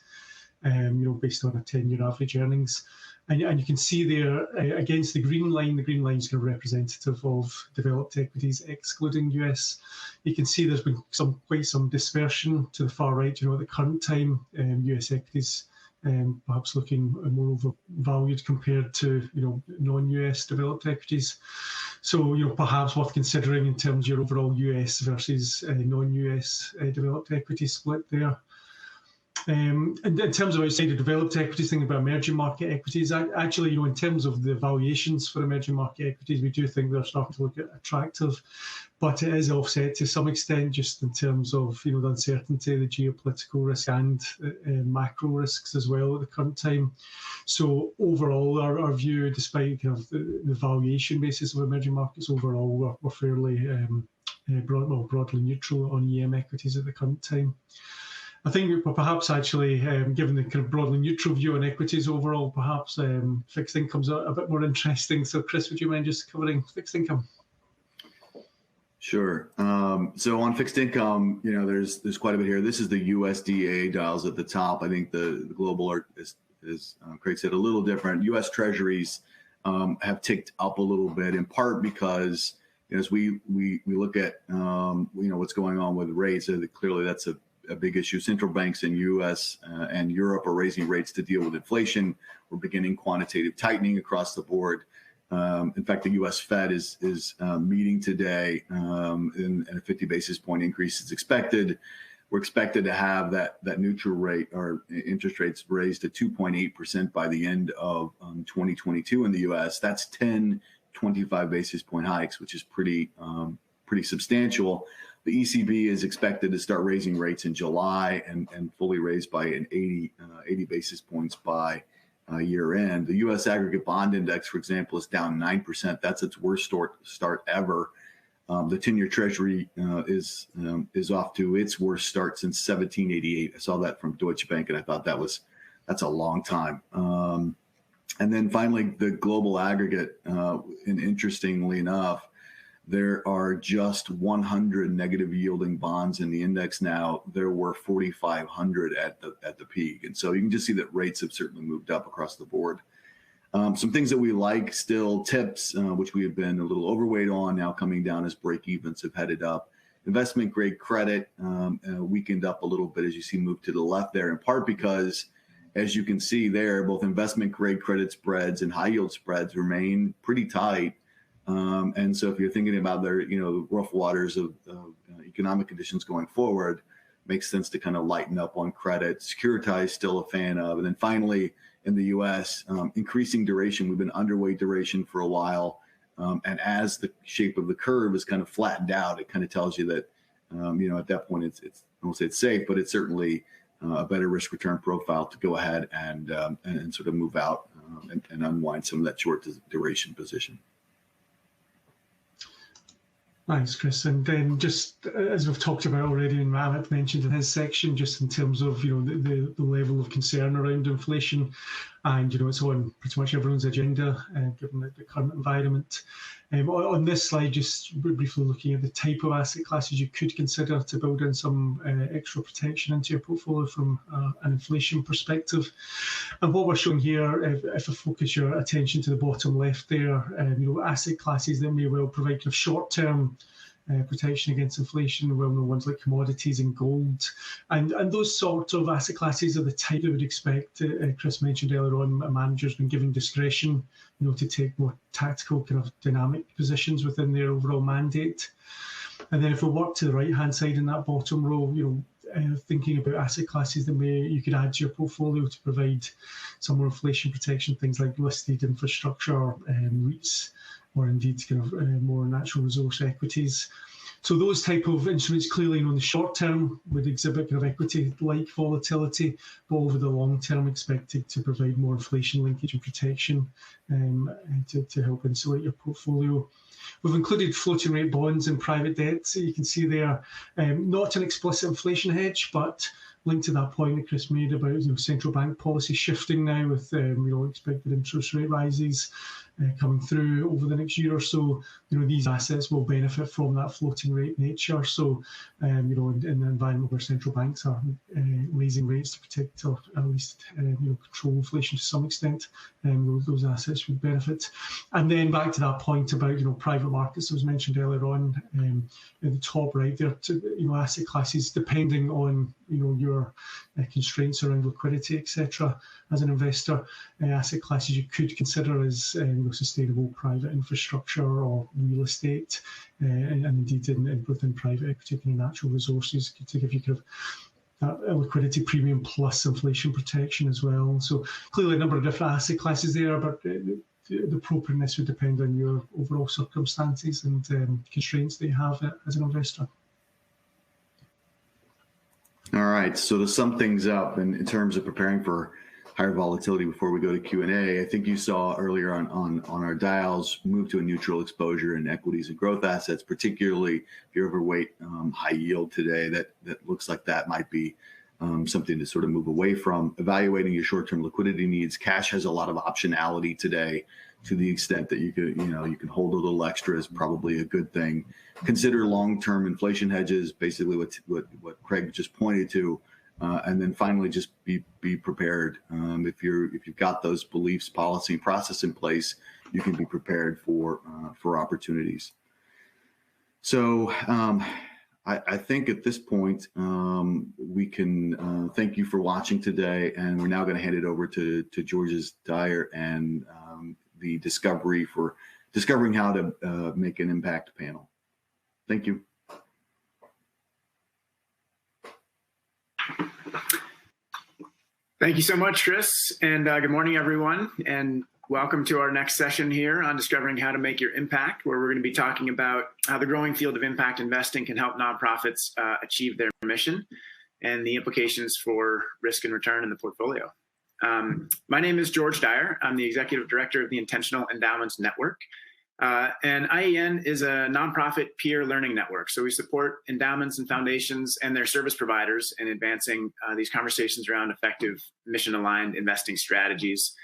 Based on a 10-year average earnings. And you can see there against the green line is kind of representative of developed equities excluding US. You can see there's been quite some dispersion to the far right, at the current time, US equities perhaps looking more overvalued compared to, non-US developed equities. So, perhaps worth considering in terms of your overall US versus non-US developed equity split there. And in terms of outside of developed equities, thinking about emerging market equities, actually, in terms of the valuations for emerging market equities, we do think they're starting to look attractive, but it is offset to some extent just in terms of, the uncertainty, the geopolitical risk and macro risks as well at the current time. So overall, our view, despite kind of the valuation basis of emerging markets, overall, we're fairly broadly neutral on EM equities at the current time. I think we're perhaps actually, given the kind of broadly neutral view on equities overall, perhaps fixed income's a bit more interesting. So, Chris, would you mind just covering fixed income? Sure. So on fixed income, there's quite a bit here. This is the USDA dials at the top. I think the global are, as Craig said, a little different. U.S. Treasuries have ticked up a little bit, in part because as we look at what's going on with rates, clearly that's a big issue. Central banks in U.S. And Europe are raising rates to deal with inflation. We're beginning quantitative tightening across the board. In fact, the U.S. Fed is meeting today, and a 50 basis point increase is expected. We're expected to have that neutral rate or interest rates raised to 2.8% by the end of 2022 in the U.S. That's 10 25 basis point hikes, which is pretty substantial. The ECB is expected to start raising rates in July and fully raised by an 80 basis points by year end. The U.S. aggregate bond index, for example, is down 9%. That's its worst start ever. The 10-year Treasury is off to its worst start since 1788. I saw that from Deutsche Bank, and I thought that's a long time. And then finally, the global aggregate, and interestingly enough, there are just 100 negative yielding bonds in the index now. There were 4,500 at the peak. And so you can just see that rates have certainly moved up across the board. Some things that we like still, tips, which we have been a little overweight on, now coming down as break-evens have headed up. Investment grade credit weakened up a little bit as you see move to the left there, in part because, as you can see there, both investment grade credit spreads and high yield spreads remain pretty tight. And so if you're thinking about their, the rough waters of economic conditions going forward, makes sense to kind of lighten up on credit. Securitized, still a fan of. And then finally, in the U.S., increasing duration. We've been underweight duration for a while. And as the shape of the curve is kind of flattened out, it kind of tells you that, at that point, it's I won't say it's safe, but it's certainly a better risk return profile to go ahead and sort of move out and unwind some of that short duration position. Thanks, Chris. And then just as we've talked about already, and Amit mentioned in his section, just in terms of the level of concern around inflation, and it's on pretty much everyone's agenda, given the current environment. On this slide, just briefly looking at the type of asset classes you could consider to build in some extra protection into your portfolio from an inflation perspective. And what we're showing here, if I focus your attention to the bottom left there, asset classes that may well provide kind of short-term protection against inflation, well-known ones like commodities and gold. And those sort of asset classes are the type that would expect, Chris mentioned earlier on, managers been given discretion, to take more tactical kind of dynamic positions within their overall mandate. And then if we work to the right-hand side in that bottom row, thinking about asset classes that you could add to your portfolio to provide some more inflation protection, things like listed infrastructure, REITs, or indeed kind of more natural resource equities. So those type of instruments clearly in the short term would exhibit kind of equity-like volatility, but over the long term expected to provide more inflation linkage and protection to help insulate your portfolio. We've included floating rate bonds and private debt. So you can see there, not an explicit inflation hedge, but linked to that point that Chris made about central bank policy shifting now with expected interest rate rises coming through over the next year or so. These assets will benefit from that floating rate nature. So in the environment where central banks are raising rates to protect or at least control inflation to some extent, those assets would benefit. And then back to that point about private markets that was mentioned earlier on, at the top right there, asset classes depending on your constraints around liquidity, etc. As an investor, asset classes you could consider as sustainable private infrastructure or real estate, and indeed within private equity and natural resources to give you kind of a liquidity premium plus inflation protection as well. So clearly a number of different asset classes there, but the appropriateness would depend on your overall circumstances and constraints that you have as an investor. All right, so to sum things up, in terms of preparing for higher volatility before we go to Q&A, I think you saw earlier on our dials move to a neutral exposure in equities and growth assets, particularly if you're overweight high yield today. That looks like that might be something to sort of move away from. Evaluating your short-term liquidity needs. Cash has a lot of optionality today. To the extent that you can hold a little extra is probably a good thing. Consider long-term inflation hedges, basically what Craig just pointed to, and then finally just be prepared. If you've got those beliefs, policy, and process in place, you can be prepared for opportunities. So I think at this point we can thank you for watching today, and we're now going to hand it over to George's Dyer and the discovering how to make an impact panel. Thank you. Thank you so much, Chris, and good morning, everyone, and welcome to our next session here on discovering how to make your impact, where we're going to be talking about how the growing field of impact investing can help nonprofits achieve their mission and the implications for risk and return in the portfolio. My name is George Dyer. I'm the Executive Director of the Intentional Endowments Network. And IEN is a nonprofit peer learning network. So we support endowments and foundations and their service providers in advancing these conversations around effective mission-aligned investing strategies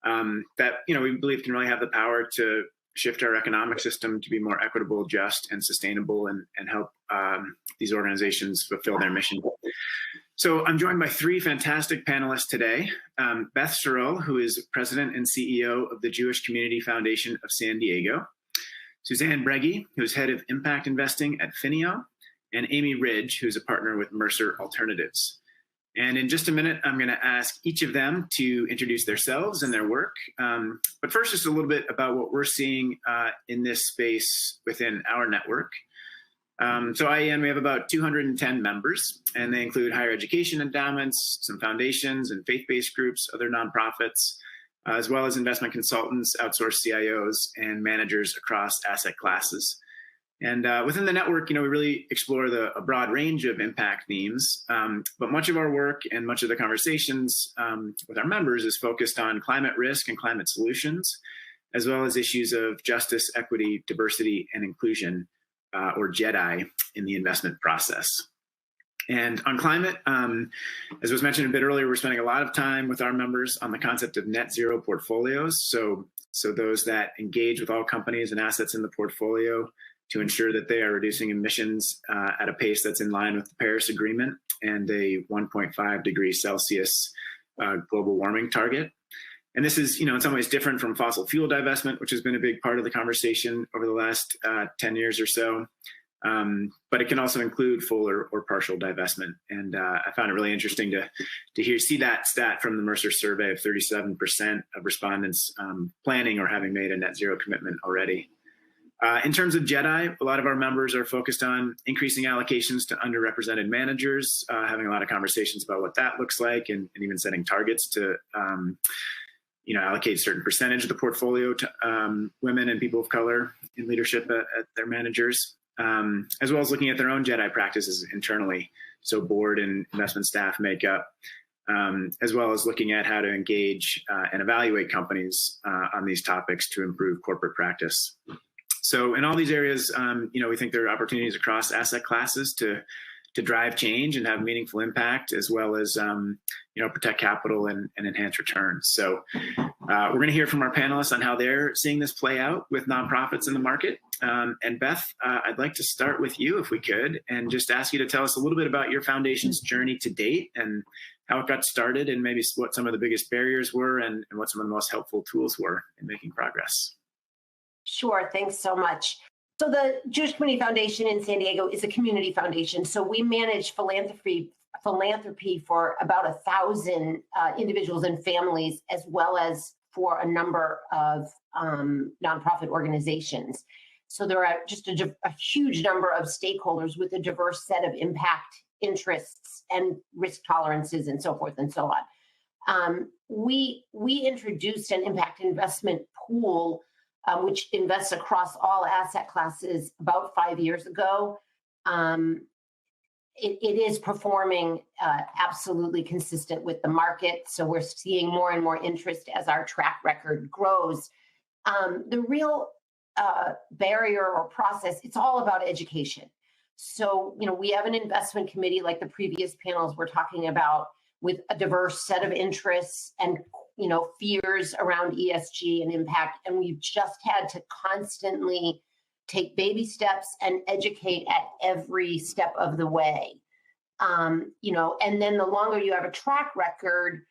that we believe can really have the power to shift our economic system to be more equitable, just, and sustainable, and help these organizations fulfill their mission. So I'm joined by three fantastic panelists today. Beth Sorrell, who is President and CEO of the Jewish Community Foundation of San Diego. Suzanne Breggy, who is Head of Impact Investing at Finio. And Amy Ridge, who's a partner with Mercer Alternatives. And in just a minute, I'm going to ask each of them to introduce themselves and their work. But first, just a little bit about what we're seeing in this space within our network. So IEN, we have about 210 members, and they include higher education endowments, some foundations and faith-based groups, other nonprofits, as well as investment consultants, outsourced CIOs, and managers across asset classes. And within the network, we really explore a broad range of impact themes, but much of our work and much of the conversations with our members is focused on climate risk and climate solutions, as well as issues of justice, equity, diversity, and inclusion, or JEDI, in the investment process. And on climate, as was mentioned a bit earlier, we're spending a lot of time with our members on the concept of net zero portfolios. So those that engage with all companies and assets in the portfolio to ensure that they are reducing emissions at a pace that's in line with the Paris Agreement and a 1.5 degrees Celsius global warming target. And this is, in some ways different from fossil fuel divestment, which has been a big part of the conversation over the last 10 years or so. But it can also include full or partial divestment. And I found it really interesting to see that stat from the Mercer survey of 37% of respondents planning or having made a net zero commitment already. In terms of JEDI, a lot of our members are focused on increasing allocations to underrepresented managers, having a lot of conversations about what that looks like, and even setting targets to allocate a certain percentage of the portfolio to women and people of color in leadership at their managers, as well as looking at their own JEDI practices internally, so board and investment staff makeup, as well as looking at how to engage and evaluate companies on these topics to improve corporate practice. So in all these areas, we think there are opportunities across asset classes to drive change and have meaningful impact, as well as protect capital and enhance returns. So we're going to hear from our panelists on how they're seeing this play out with nonprofits in the market. And Beth, I'd like to start with you, if we could, and just ask you to tell us a little bit about your foundation's journey to date and how it got started, and maybe what some of the biggest barriers were and what some of the most helpful tools were in making progress. Sure, thanks so much. So the Jewish Community Foundation in San Diego is a community foundation. So we manage philanthropy for about 1,000 individuals and families, as well as for a number of nonprofit organizations. So there are just a huge number of stakeholders with a diverse set of impact interests and risk tolerances and so forth and so on. We introduced an impact investment pool which invests across all asset classes about 5 years ago. It is performing absolutely consistent with the market. So we're seeing more and more interest as our track record grows. The real barrier or process, it's all about education. So, we have an investment committee like the previous panels we're talking about, with a diverse set of interests and fears around ESG and impact. And we've just had to constantly take baby steps and educate at every step of the way. And then the longer you have a track record,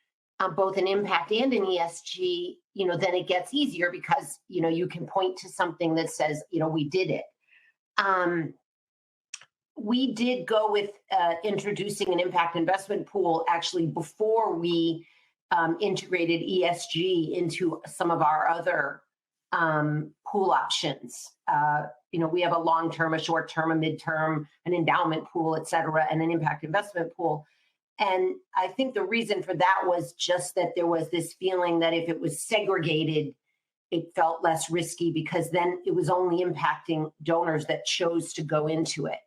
both in impact and in ESG, then it gets easier because, you can point to something that says, we did it. We did go with introducing an impact investment pool actually before we integrated ESG into some of our other pool options. We have a long-term, a short-term, a mid-term, an endowment pool, et cetera, and an impact investment pool. And I think the reason for that was just that there was this feeling that if it was segregated, it felt less risky because then it was only impacting donors that chose to go into it.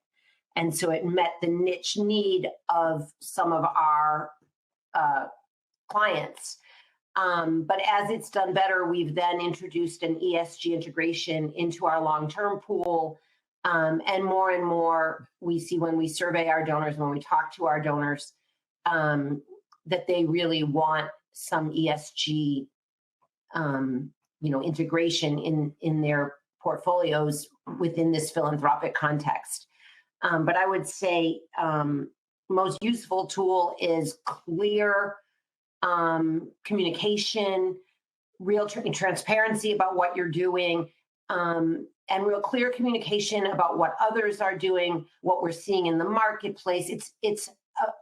And so it met the niche need of some of our clients. But as it's done better, we've then introduced an ESG integration into our long-term pool. And more we see when we survey our donors, when we talk to our donors, that they really want some ESG integration in their portfolios within this philanthropic context. But I would say most useful tool is clear communication, real transparency about what you're doing, and real clear communication about what others are doing, what we're seeing in the marketplace. It's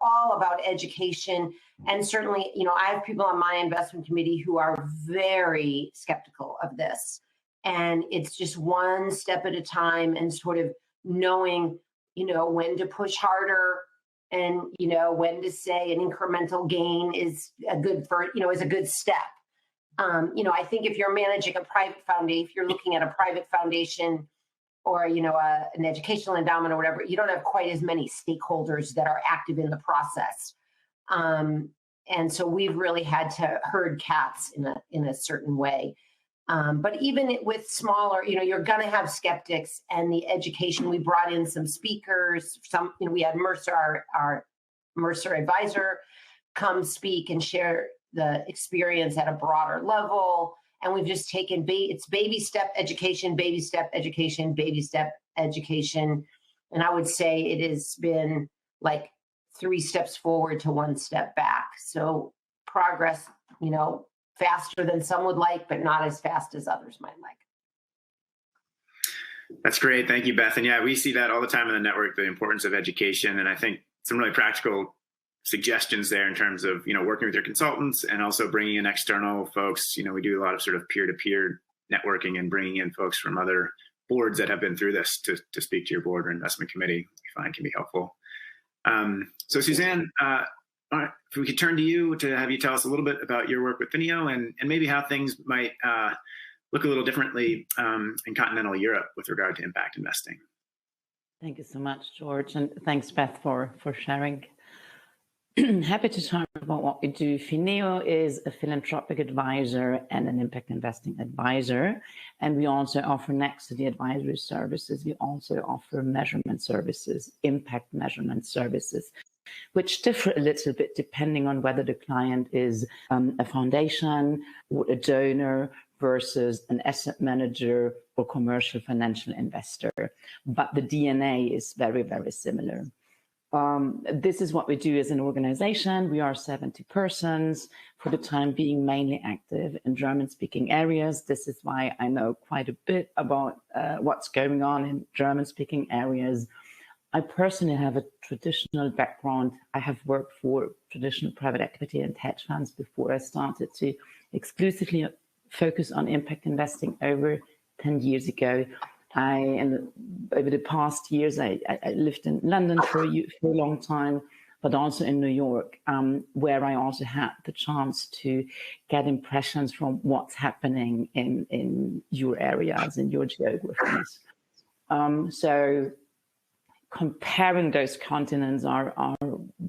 all about education. And certainly, I have people on my investment committee who are very skeptical of this. And it's just one step at a time, and sort of knowing, when to push harder, and, when to say an incremental gain is a good step. I think if you're managing a private foundation, if you're looking at a private foundation or, an educational endowment or whatever, you don't have quite as many stakeholders that are active in the process. And so we've really had to herd cats in a certain way. But even with smaller, you're going to have skeptics, and the education, we brought in some speakers, we had Mercer, our Mercer advisor, come speak and share the experience at a broader level. And we've just taken, it's baby step education, baby step education, baby step education. And I would say it has been like 3 steps forward to 1 step back. So progress, faster than some would like, but not as fast as others might like. That's great. Thank you, Beth. And yeah, we see that all the time in the network, the importance of education. And I think some really practical suggestions there in terms of, working with your consultants and also bringing in external folks. We do a lot of sort of peer-to-peer networking and bringing in folks from other boards that have been through this to speak to your board or investment committee, we find can be helpful. So Suzanne, if we could turn to you to have you tell us a little bit about your work with FINEO and maybe how things might look a little differently in continental Europe with regard to impact investing. Thank you so much, George, and thanks, Beth, for sharing. Happy to talk about what we do. FINEO is a philanthropic advisor and an impact investing advisor, and we also offer, next to the advisory services, we also offer measurement services, impact measurement services, which differ a little bit depending on whether the client is a foundation or a donor versus an asset manager or commercial financial investor. But the DNA is very, very similar. This is what we do as an organization. We are 70 persons, for the time being mainly active in German-speaking areas. This is why I know quite a bit about what's going on in German-speaking areas. I personally have a traditional background. I have worked for traditional private equity and hedge funds before I started to exclusively focus on impact investing over 10 years ago. Over the past years, I lived in London for a long time, but also in New York, where I also had the chance to get impressions from what's happening in your areas, in your geographies. So comparing those continents are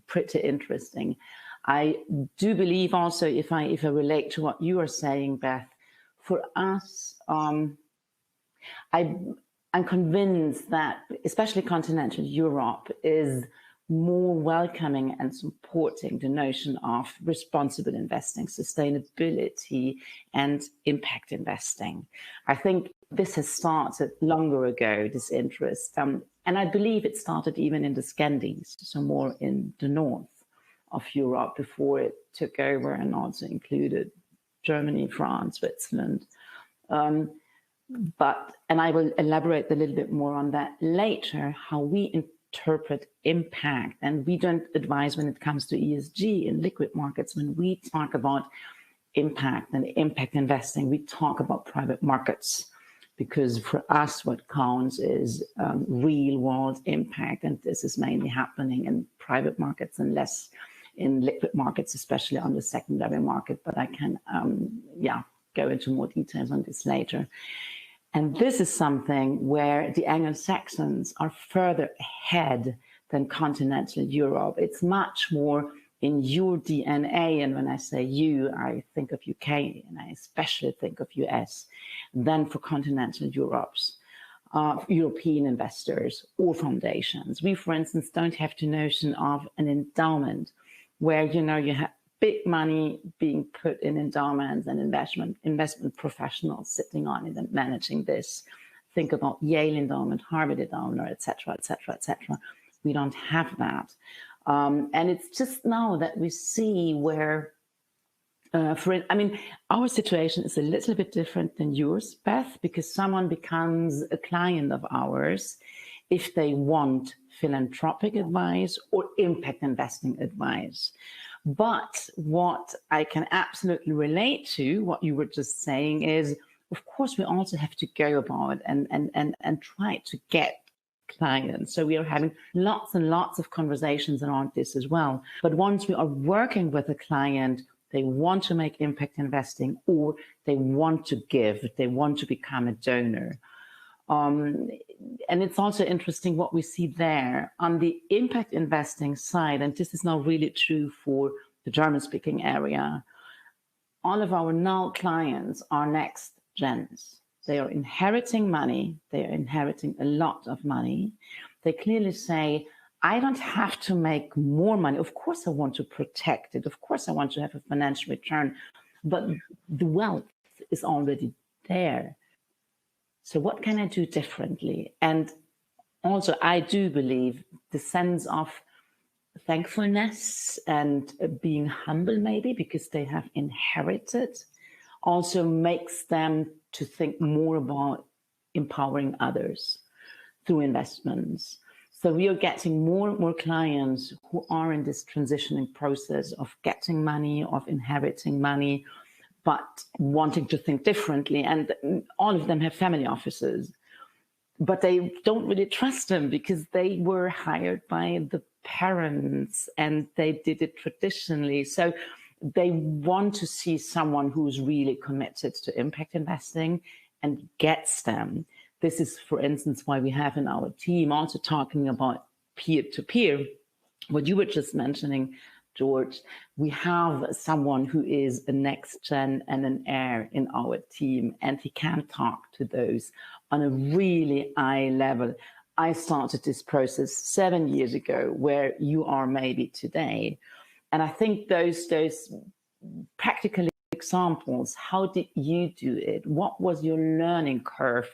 pretty interesting. I do believe also, if I relate to what you are saying, Beth, for us, I'm convinced that especially continental Europe is more welcoming and supporting the notion of responsible investing, sustainability, and impact investing. I think this has started longer ago, this interest. And I believe it started even in the Scandis, so more in the north of Europe, before it took over and also included Germany, France, Switzerland. And I will elaborate a little bit more on that later, how we interpret impact. And we don't advise when it comes to ESG in liquid markets. When we talk about impact and impact investing, we talk about private markets, because for us, what counts is real world impact. And this is mainly happening in private markets and less in liquid markets, especially on the secondary market. But I can, go into more details on this later. And this is something where the Anglo-Saxons are further ahead than continental Europe. It's much more in your DNA. And when I say you, I think of UK, and I especially think of US, than for continental Europe's European investors or foundations. We, for instance, don't have the notion of an endowment where, you have big money being put in endowments and investment professionals sitting on it and managing this. Think about Yale endowment, Harvard endowment, et cetera, et cetera, et cetera. We don't have that. And it's just now that we see where, our situation is a little bit different than yours, Beth, because someone becomes a client of ours if they want philanthropic advice or impact investing advice. But what I can absolutely relate to, what you were just saying, is, of course, we also have to go about and try to get clients. So we are having lots and lots of conversations around this as well. But once we are working with a client, they want to make impact investing, or they want to give, they want to become a donor. And it's also interesting what we see there on the impact investing side, and this is now really true for the German-speaking area. All of our now clients are next gens. They are inheriting money. They are inheriting a lot of money. They clearly say, I don't have to make more money. Of course, I want to protect it. Of course, I want to have a financial return, but the wealth is already there. So what can I do differently? And also, I do believe the sense of thankfulness and being humble, maybe because they have inherited, also makes them to think more about empowering others through investments. So we are getting more and more clients who are in this transitioning process of getting money, of inheriting money, but wanting to think differently. And all of them have family offices, but they don't really trust them because they were hired by the parents and they did it traditionally. So they want to see someone who's really committed to impact investing and gets them. This is, for instance, why we have in our team also talking about peer-to-peer, what you were just mentioning, George. We have someone who is a next gen and an heir in our team, and he can talk to those on a really high level. I started this process 7 years ago, where you are maybe today. And I think those practical examples, how did you do it? What was your learning curve?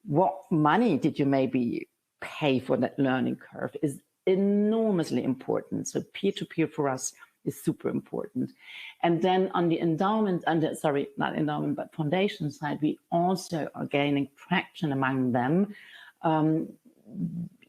What money did you maybe pay for that learning curve is enormously important. So peer-to-peer for us is super important. And then on the endowment, not endowment, but foundation side, we also are gaining traction among them.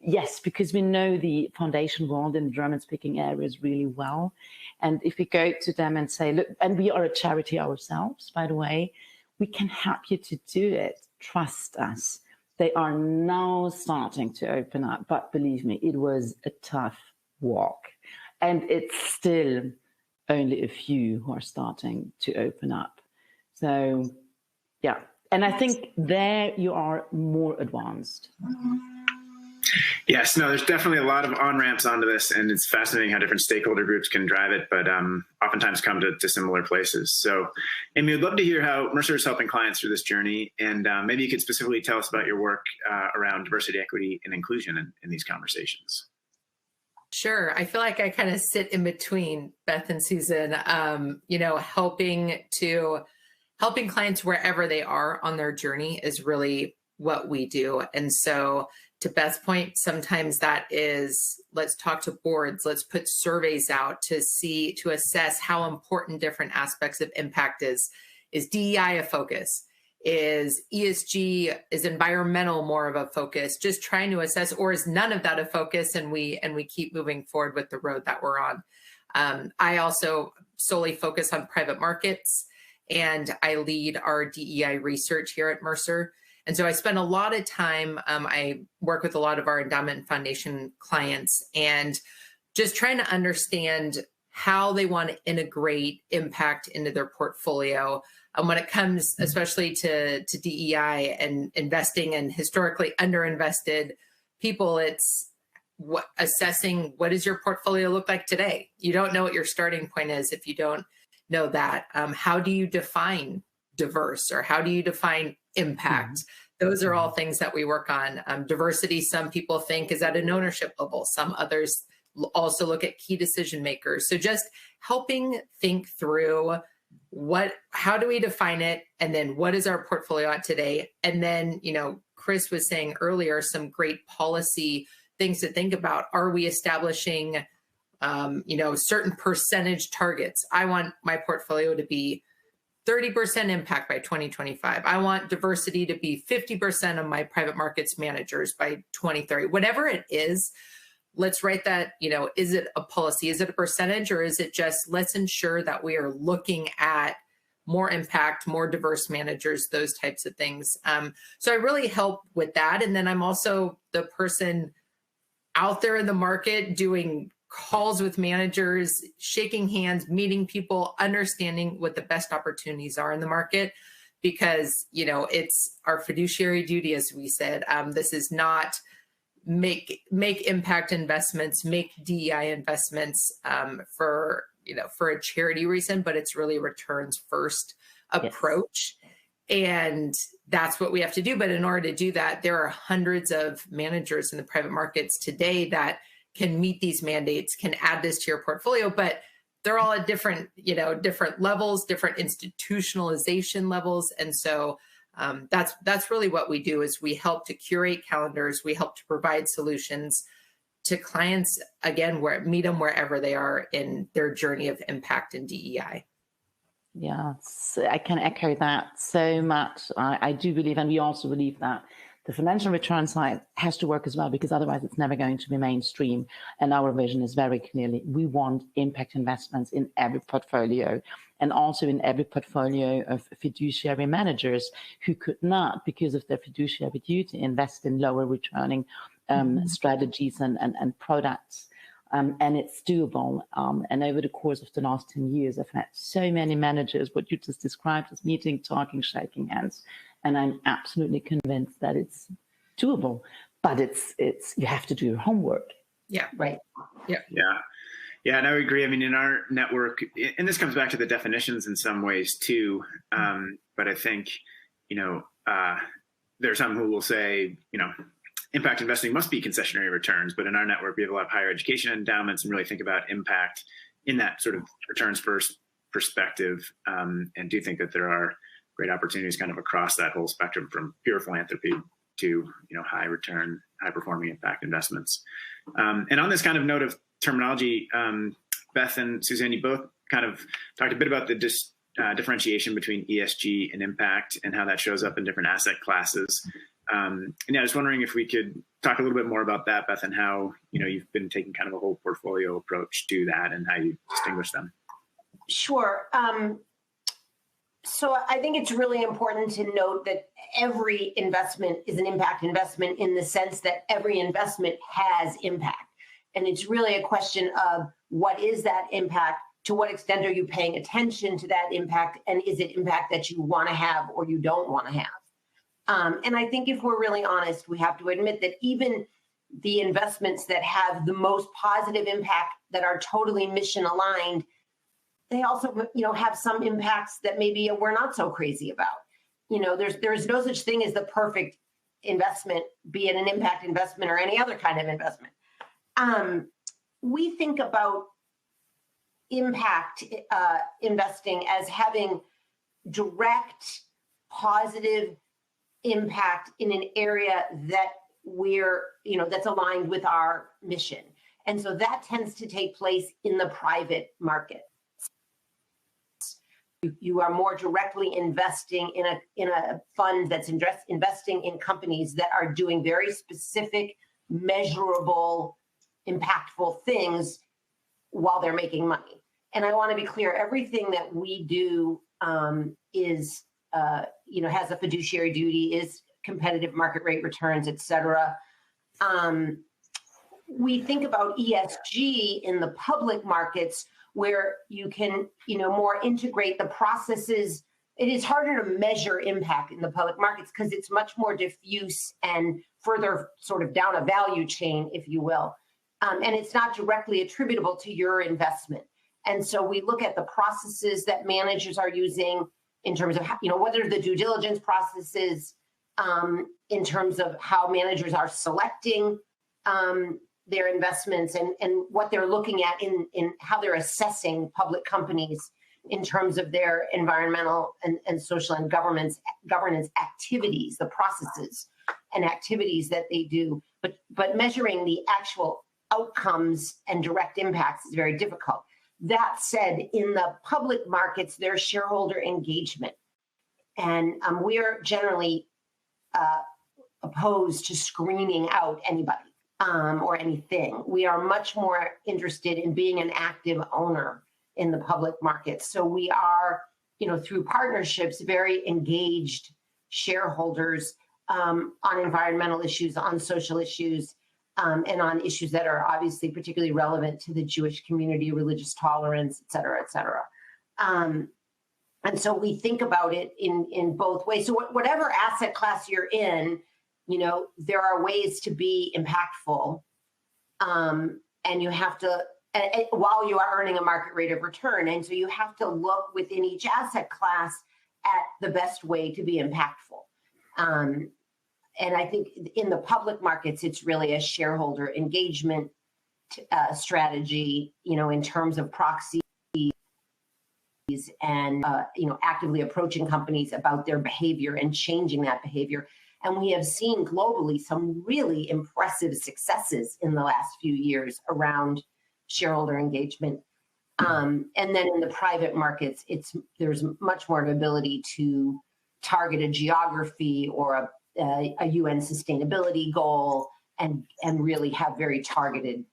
Yes, because we know the foundation world in the German-speaking areas really well. And if we go to them and say, look, and we are a charity ourselves, by the way, we can help you to do it. Trust us. They are now starting to open up, but believe me, it was a tough walk. And it's still only a few who are starting to open up. So, yeah. And I think there you are more advanced. Yes, no, there's definitely a lot of on-ramps onto this, and it's fascinating how different stakeholder groups can drive it, but oftentimes come to similar places. So, Amy, I'd love to hear how Mercer is helping clients through this journey, and maybe you could specifically tell us about your work around diversity, equity, and inclusion in these conversations. Sure. I feel like I kind of sit in between Beth and Susan, helping clients wherever they are on their journey is really what we do. And so to Beth's point, sometimes that is, let's talk to boards, let's put surveys out to assess how important different aspects of impact is. Is DEI a focus? Is ESG, is environmental more of a focus? Just trying to assess, or is none of that a focus, and we keep moving forward with the road that we're on. I also solely focus on private markets, and I lead our DEI research here at Mercer. And so I spend a lot of time, I work with a lot of our endowment and foundation clients, and just trying to understand how they want to integrate impact into their portfolio. When it comes especially to DEI and investing in historically underinvested people, it's assessing what does your portfolio look like today? You don't know what your starting point is if you don't know that. How do you define diverse, or how do you define impact? Mm-hmm. Those are all things that we work on. Diversity, some people think, is at an ownership level. Some others also look at key decision makers. So just helping think through how do we define it? And then what is our portfolio at today? And then, Chris was saying earlier, some great policy things to think about. Are we establishing, certain percentage targets? I want my portfolio to be 30% impact by 2025. I want diversity to be 50% of my private markets managers by 2030. Whatever it is, let's write that, is it a policy? Is it a percentage? Or is it just, let's ensure that we are looking at more impact, more diverse managers, those types of things. So I really help with that. And then I'm also the person out there in the market doing calls with managers, shaking hands, meeting people, understanding what the best opportunities are in the market, because, it's our fiduciary duty, as we said. This is not make impact investments, make DEI investments for a charity reason, but it's really returns first approach. Yes. And that's what we have to do. But in order to do that, there are hundreds of managers in the private markets today that can meet these mandates, can add this to your portfolio, but they're all at different levels, different institutionalization levels. And so that's really what we do, is we help to curate calendars. We help to provide solutions to clients, again, meet them wherever they are in their journey of impact and DEI. Yes, I can echo that so much. I do believe, and we also believe, that the financial return side has to work as well, because otherwise it's never going to be mainstream. And our vision is very clearly, we want impact investments in every portfolio, and also in every portfolio of fiduciary managers who could not, because of their fiduciary duty, invest in lower returning strategies and products. And it's doable. And over the course of the last 10 years, I've had so many managers, what you just described as meeting, talking, shaking hands. And I'm absolutely convinced that it's doable, but it's you have to do your homework. Yeah. Right. Yeah. Yeah. And I would agree. I mean, in our network, and this comes back to the definitions in some ways too. But I think, there are some who will say, impact investing must be concessionary returns. But in our network, we have a lot of higher education endowments and really think about impact in that sort of returns first perspective. And do think that there are great opportunities kind of across that whole spectrum, from pure philanthropy to, high return, high performing impact investments. And on this kind of note of terminology, Beth and Suzanne, you both kind of talked a bit about the differentiation between ESG and impact and how that shows up in different asset classes. And I was wondering if we could talk a little bit more about that, Beth, and how, you've been taking kind of a whole portfolio approach to that and how you distinguish them. Sure. So I think it's really important to note that every investment is an impact investment, in the sense that every investment has impact. And it's really a question of, what is that impact? To what extent are you paying attention to that impact? And is it impact that you want to have or you don't want to have? And I think if we're really honest, we have to admit that even the investments that have the most positive impact, that are totally mission aligned, they also, have some impacts that maybe we're not so crazy about. There's no such thing as the perfect investment, be it an impact investment or any other kind of investment. We think about impact investing as having direct positive impact in an area that that's aligned with our mission. And so that tends to take place in the private market. You are more directly investing in a fund that's investing in companies that are doing very specific, measurable, impactful things while they're making money. And I want to be clear, everything that we do is, has a fiduciary duty, is competitive market rate returns, et cetera. We think about ESG in the public markets, where you can, more integrate the processes. It is harder to measure impact in the public markets because it's much more diffuse and further sort of down a value chain, if you will. And it's not directly attributable to your investment. And so we look at the processes that managers are using in terms of, what are the due diligence processes, in terms of how managers are selecting their investments and what they're looking at in how they're assessing public companies in terms of their environmental and social and governance activities, the processes and activities that they do. But measuring the actual outcomes and direct impacts is very difficult. That said, in the public markets, there's shareholder engagement. And we are generally opposed to screening out anybody or anything. We are much more interested in being an active owner in the public markets. So we are, through partnerships, very engaged shareholders on environmental issues, on social issues, and on issues that are obviously particularly relevant to the Jewish community, religious tolerance, et cetera, et cetera. And so we think about it in both ways. So whatever asset class you're in, there are ways to be impactful, and you have to, while you are earning a market rate of return. And so you have to look within each asset class at the best way to be impactful. And I think in the public markets, it's really a shareholder engagement strategy, in terms of proxies and, actively approaching companies about their behavior and changing that behavior. And we have seen globally some really impressive successes in the last few years around shareholder engagement. And then in the private markets, there's much more of an ability to target a geography or a UN sustainability goal and really have very targeted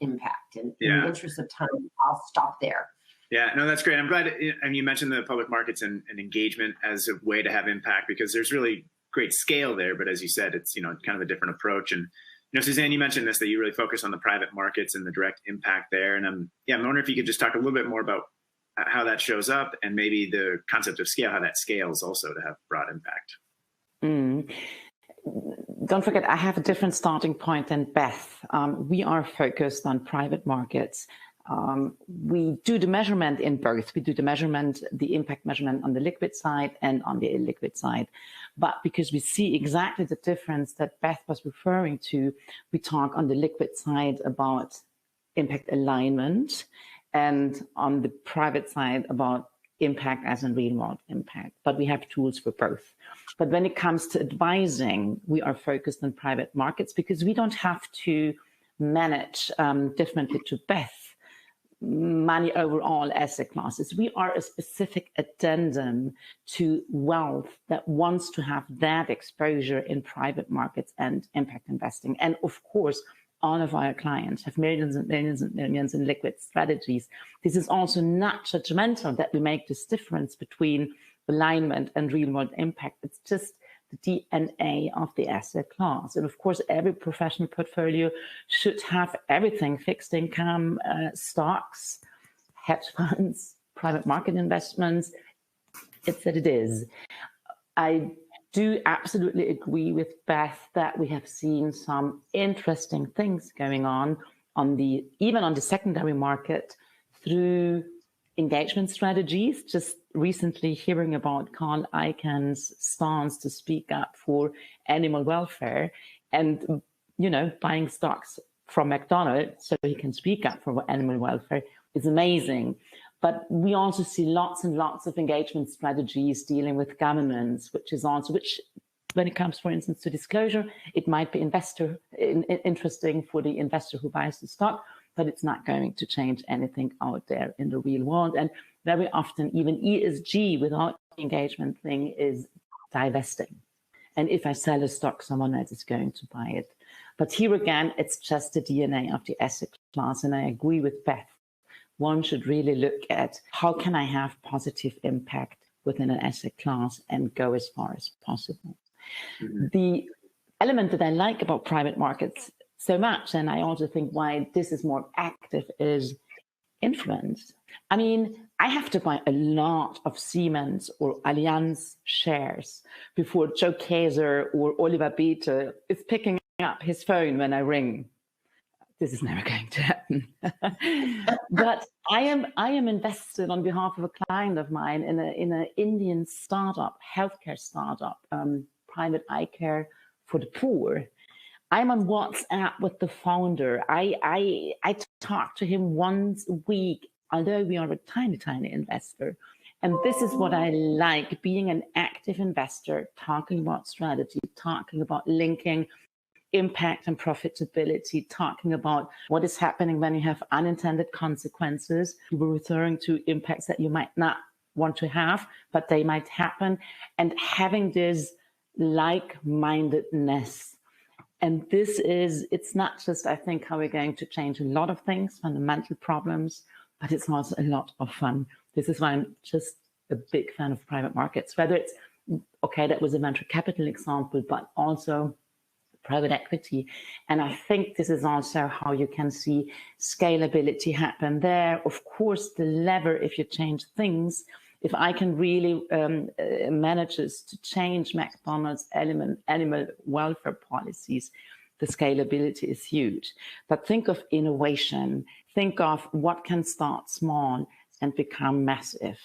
impact. And in the interest of time, I'll stop there. Yeah, no, that's great. I'm glad you mentioned the public markets and engagement as a way to have impact, because there's really great scale there. But as you said, it's, kind of a different approach. And, Suzanne, you mentioned this, that you really focus on the private markets and the direct impact there. And I'm wondering if you could just talk a little bit more about how that shows up and maybe the concept of scale, how that scales also to have broad impact. Don't forget, I have a different starting point than Beth. We are focused on private markets. We do the measurement in both. We do the impact measurement on the liquid side and on the illiquid side. But because we see exactly the difference that Beth was referring to, we talk on the liquid side about impact alignment, and on the private side about impact as in real world impact. But we have tools for both. But when it comes to advising, we are focused on private markets because we don't have to manage differently to Beth money over all asset classes. We are a specific addendum to wealth that wants to have that exposure in private markets and impact investing. And of course, all of our clients have millions and millions and millions in liquid strategies. This is also not judgmental that we make this difference between alignment and real world impact. It's just the DNA of the asset class. And of course, every professional portfolio should have everything: fixed income, stocks, hedge funds, private market investments. It's that it is. I do absolutely agree with Beth that we have seen some interesting things going on even on the secondary market through engagement strategies. Just recently hearing about Carl Icahn's stance to speak up for animal welfare and, buying stocks from McDonald's so he can speak up for animal welfare is amazing. But we also see lots and lots of engagement strategies dealing with governments, which when it comes, for instance, to disclosure, it might be interesting for the investor who buys the stock, but it's not going to change anything out there in the real world. And very often, even ESG without the engagement thing is divesting. And if I sell a stock, someone else is going to buy it. But here again, it's just the DNA of the asset class. And I agree with Beth. One should really look at how can I have positive impact within an asset class and go as far as possible. Mm-hmm. The element that I like about private markets so much, and I also think why this is more active, is influence. I mean, I have to buy a lot of Siemens or Allianz shares before Joe Kaiser or Oliver Bete is picking up his phone when I ring. This is never going to happen. But I am invested on behalf of a client of mine in an Indian startup, healthcare startup, private eye care for the poor. I'm on WhatsApp with the founder. I talk to him once a week, although we are a tiny, tiny investor. And this is what I like, being an active investor, talking about strategy, talking about linking impact and profitability, talking about what is happening when you have unintended consequences. You were referring to impacts that you might not want to have, but they might happen, and having this like-mindedness. And it's not just, I think, how we're going to change a lot of things, fundamental problems, but it's also a lot of fun. This is why I'm just a big fan of private markets, whether it's, okay, that was a venture capital example, but also private equity. And I think this is also how you can see scalability happen there. Of course, the lever, if you change things, if I can really manages to change McDonald's animal welfare policies, the scalability is huge. But think of innovation. Think of what can start small and become massive.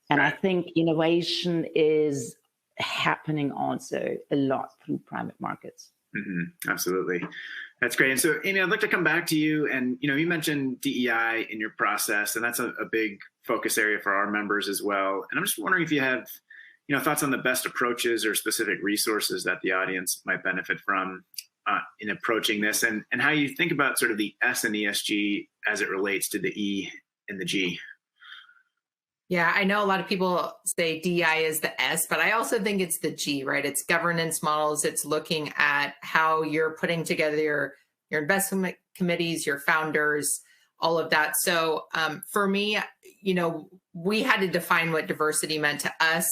And I think innovation is happening also a lot through private markets. Mm-hmm. Absolutely. That's great. And so, Amy, I'd like to come back to you. And, you mentioned DEI in your process, and that's a big focus area for our members as well. And I'm just wondering if you have, thoughts on the best approaches or specific resources that the audience might benefit from in approaching this, and how you think about sort of the S in ESG as it relates to the E and the G. Yeah, I know a lot of people say DEI is the S, but I also think it's the G, right? It's governance models. It's looking at how you're putting together your investment committees, your founders, all of that. So for me, we had to define what diversity meant to us.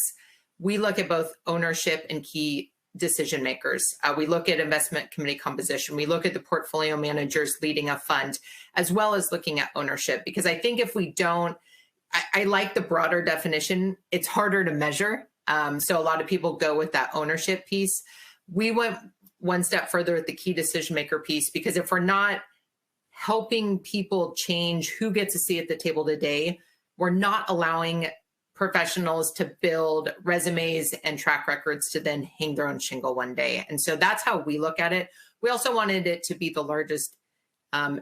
We look at both ownership and key decision makers. We look at investment committee composition. We look at the portfolio managers leading a fund, as well as looking at ownership. Because I think if we don't, I like the broader definition. It's harder to measure. So a lot of people go with that ownership piece. We went one step further with the key decision maker piece, because if we're not helping people change who gets a seat at the table today, we're not allowing professionals to build resumes and track records to then hang their own shingle one day. And so that's how we look at it. We also wanted it to be the largest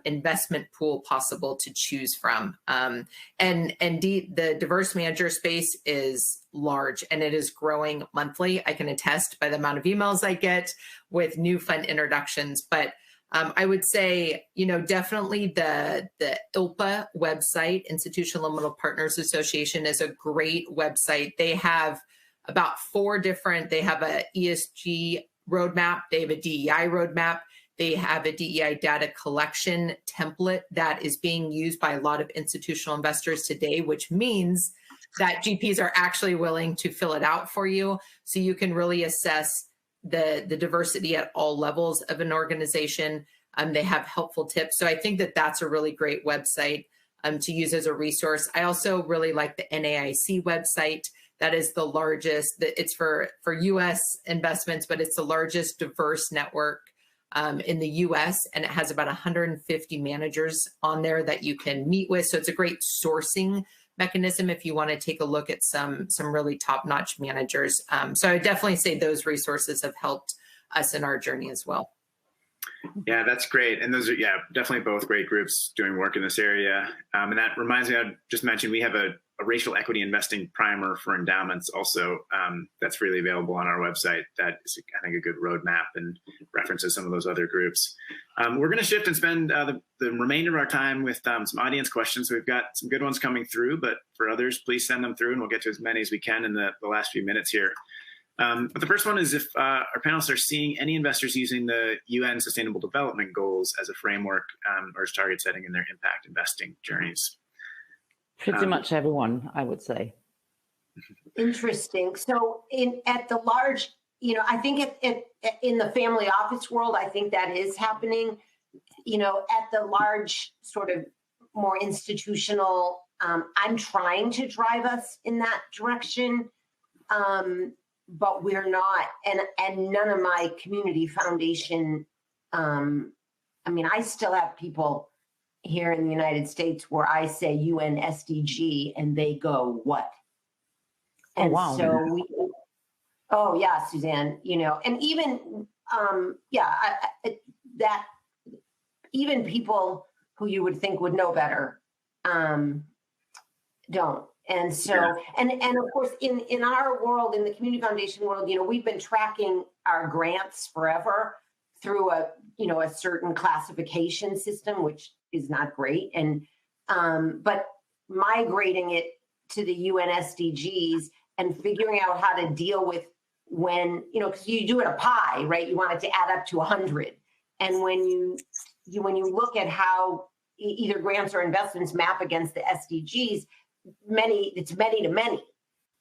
investment pool possible to choose from. And the diverse manager space is large, and it is growing monthly. I can attest by the amount of emails I get with new fund introductions. But I would say, definitely the ILPA website, Institutional Limited Partners Association, is a great website. They have about they have a ESG roadmap. They have a DEI roadmap. They have a DEI data collection template that is being used by a lot of institutional investors today, which means that GPs are actually willing to fill it out for you. So you can really assess the diversity at all levels of an organization. They have helpful tips. So I think that that's a really great website to use as a resource. I also really like the NAIC website. That is the largest, it's for US investments, but it's the largest diverse network in the US, and it has about 150 managers on there that you can meet with. So it's a great sourcing mechanism if you want to take a look at some really top-notch managers. So I definitely say those resources have helped us in our journey as well. Yeah, that's great. And those are, definitely both great groups doing work in this area. And that reminds me, I just mentioned we have a racial equity investing primer for endowments also that's freely available on our website. That is, I think, a good roadmap and references some of those other groups. We're going to shift and spend the remainder of our time with some audience questions. So we've got some good ones coming through, but for others, please send them through and we'll get to as many as we can in the last few minutes here. But the first one is if our panelists are seeing any investors using the UN Sustainable Development Goals as a framework or as target setting in their impact investing journeys. Pretty much everyone, I would say. Interesting. So at the large, I think in the family office world, I think that is happening. At the large sort of more institutional, I'm trying to drive us in that direction. But we're not, and none of my community foundation, I still have people here in the United States where I say UN SDG and they go, what? And so Suzanne, and even, that even people who you would think would know better don't. And so, and of course, in our world, in the community foundation world, we've been tracking our grants forever through a certain classification system, which is not great. And but migrating it to the UN SDGs and figuring out how to deal with when, because you do it a pie, right? You want it to add up to 100. And when you look at how either grants or investments map against the SDGs, it's many to many.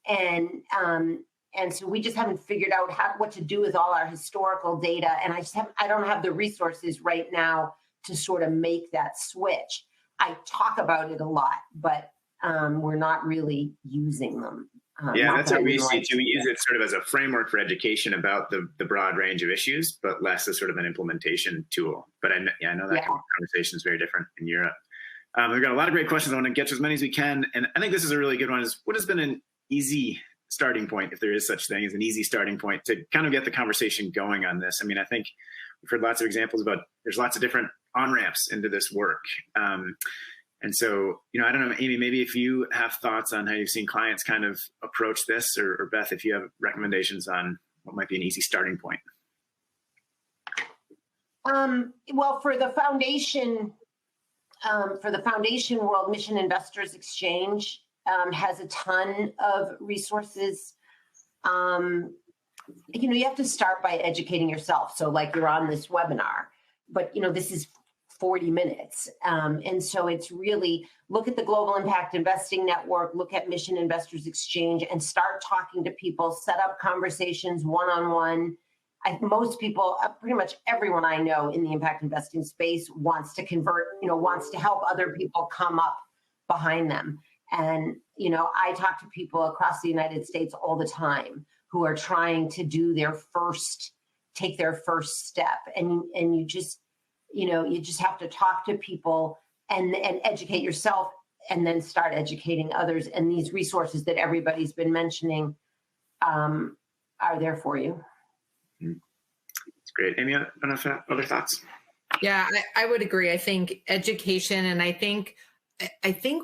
And so we just haven't figured out what to do with all our historical data. And I don't have the resources right now to sort of make that switch. I talk about it a lot, but we're not really using them. That's what we see too. We use it sort of as a framework for education about the broad range of issues, but less as sort of an implementation tool. But I know that conversation is very different in Europe. We've got a lot of great questions. I want to get to as many as we can. And I think this is a really good one, is what has been an easy starting point, if there is such thing as an easy starting point, to kind of get the conversation going on this? I mean, I think we've heard lots of examples about there's lots of different on-ramps into this work. And so, I don't know, Amy, maybe if you have thoughts on how you've seen clients kind of approach this, or Beth, if you have recommendations on what might be an easy starting point. Well, for the foundation world, Mission Investors Exchange has a ton of resources. You have to start by educating yourself. So like you're on this webinar, but this is 40 minutes. And so it's really look at the Global Impact Investing Network, look at Mission Investors Exchange, and start talking to people, set up conversations one-on-one. Most people, pretty much everyone I know in the impact investing space wants to convert, wants to help other people come up behind them. And, I talk to people across the United States all the time who are trying to do take their first step. And you just have to talk to people and educate yourself, and then start educating others. And these resources that everybody's been mentioning are there for you. That's great. Amy, other thoughts? Yeah, I would agree. I think education, and I think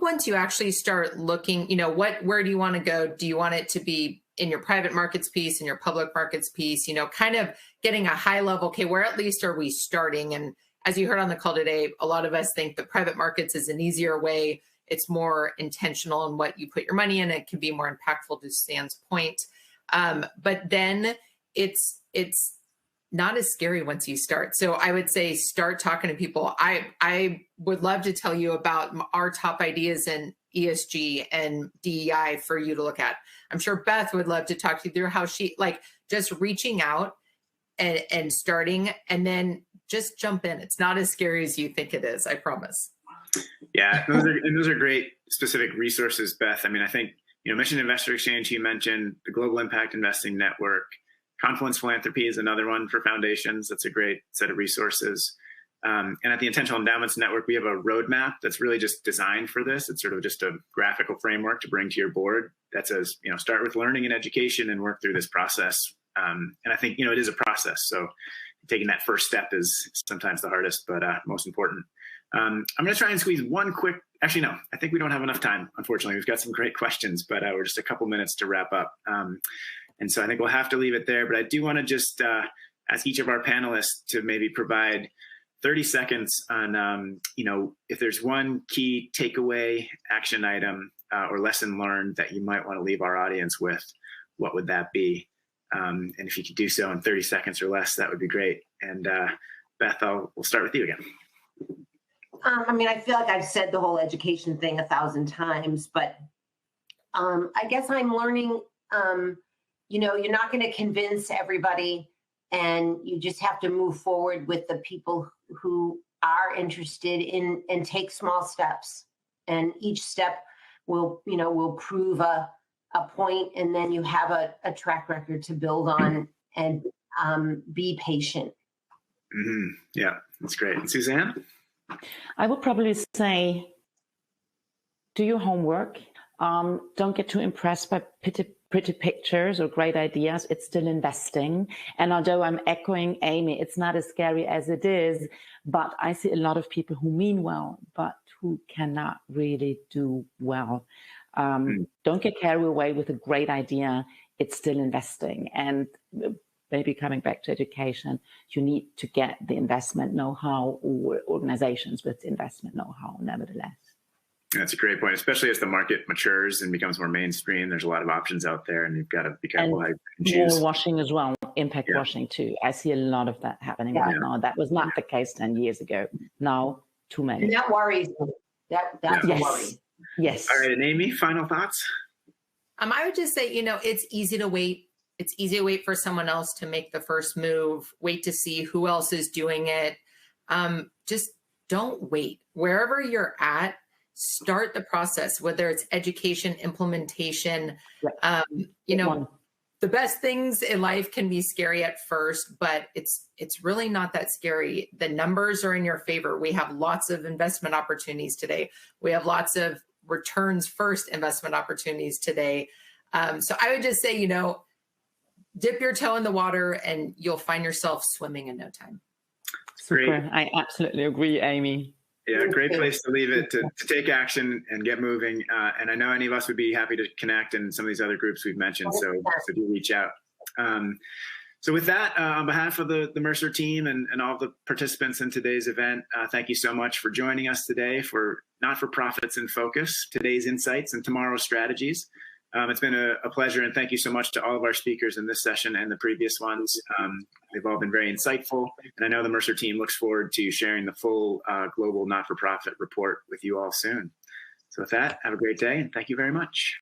once you actually start looking, where do you want to go? Do you want it to be in your private markets piece, in your public markets piece, kind of getting a high level, okay, where at least are we starting? And as you heard on the call today, a lot of us think the private markets is an easier way. It's more intentional in what you put your money in. It can be more impactful, to Stan's point. But then it's not as scary once you start. So I would say start talking to people. I would love to tell you about our top ideas in ESG and DEI for you to look at. I'm sure Beth would love to talk to you through how she, just reaching out and starting, and then just jump in. It's not as scary as you think it is, I promise. Yeah, those are great specific resources, Beth. I mean, I think, Mission Investor Exchange, you mentioned the Global Impact Investing Network. Confluence Philanthropy is another one for foundations. That's a great set of resources. And at the Intentional Endowments Network, we have a roadmap that's really just designed for this. It's sort of just a graphical framework to bring to your board that says, start with learning and education and work through this process. And I think, it is a process. So taking that first step is sometimes the hardest, but most important. I'm going to try and squeeze one quick, actually, no, I think we don't have enough time. Unfortunately, we've got some great questions, but we're just a couple minutes to wrap up. And so I think we'll have to leave it there, but I do want to just ask each of our panelists to maybe provide 30 seconds on, if there's one key takeaway, action item, or lesson learned that you might want to leave our audience with, what would that be? And if you could do so in 30 seconds or less, that would be great. And Beth, we'll start with you again. I feel like I've said the whole education thing 1,000 times, but I guess I'm learning, you're not going to convince everybody, and you just have to move forward with the people who are interested in, and take small steps. And each step will prove a point, and then you have a track record to build on, and be patient. Mm-hmm. Yeah, that's great. And Suzanne? I would probably say, do your homework. Don't get too impressed by pretty pictures or great ideas, it's still investing. And although I'm echoing Amy, it's not as scary as it is, but I see a lot of people who mean well, but who cannot really do well. Don't get carried away with a great idea. It's still investing. And maybe coming back to education, you need to get the investment know-how, or organizations with investment know-how, nevertheless. That's a great point, especially as the market matures and becomes more mainstream. There's a lot of options out there, and you've got to be careful how you choose. More washing as well, impact washing too. I see a lot of that happening right now. That was not the case 10 years ago. Now, too many. And that worries me. That's a worry. Yes. All right, and Amy, final thoughts? I would just say, it's easy to wait. It's easy to wait for someone else to make the first move, wait to see who else is doing it. Just don't wait. Wherever you're at, start the process, whether it's education, implementation. The best things in life can be scary at first, but it's really not that scary. The numbers are in your favor. We have lots of investment opportunities today. We have lots of returns first investment opportunities today. So I would just say, dip your toe in the water and you'll find yourself swimming in no time. Super. Great. I absolutely agree, Amy. Yeah, great place to leave it, to take action and get moving. And I know any of us would be happy to connect in some of these other groups we've mentioned, so do reach out. So with that, on behalf of the Mercer team and all the participants in today's event, thank you so much for joining us today for Not-for-Profits in Focus, today's insights and tomorrow's strategies. It's been a pleasure, and thank you so much to all of our speakers in this session and the previous ones. They've all been very insightful, and I know the Mercer team looks forward to sharing the full global not-for-profit report with you all soon. So with that, have a great day, and thank you very much.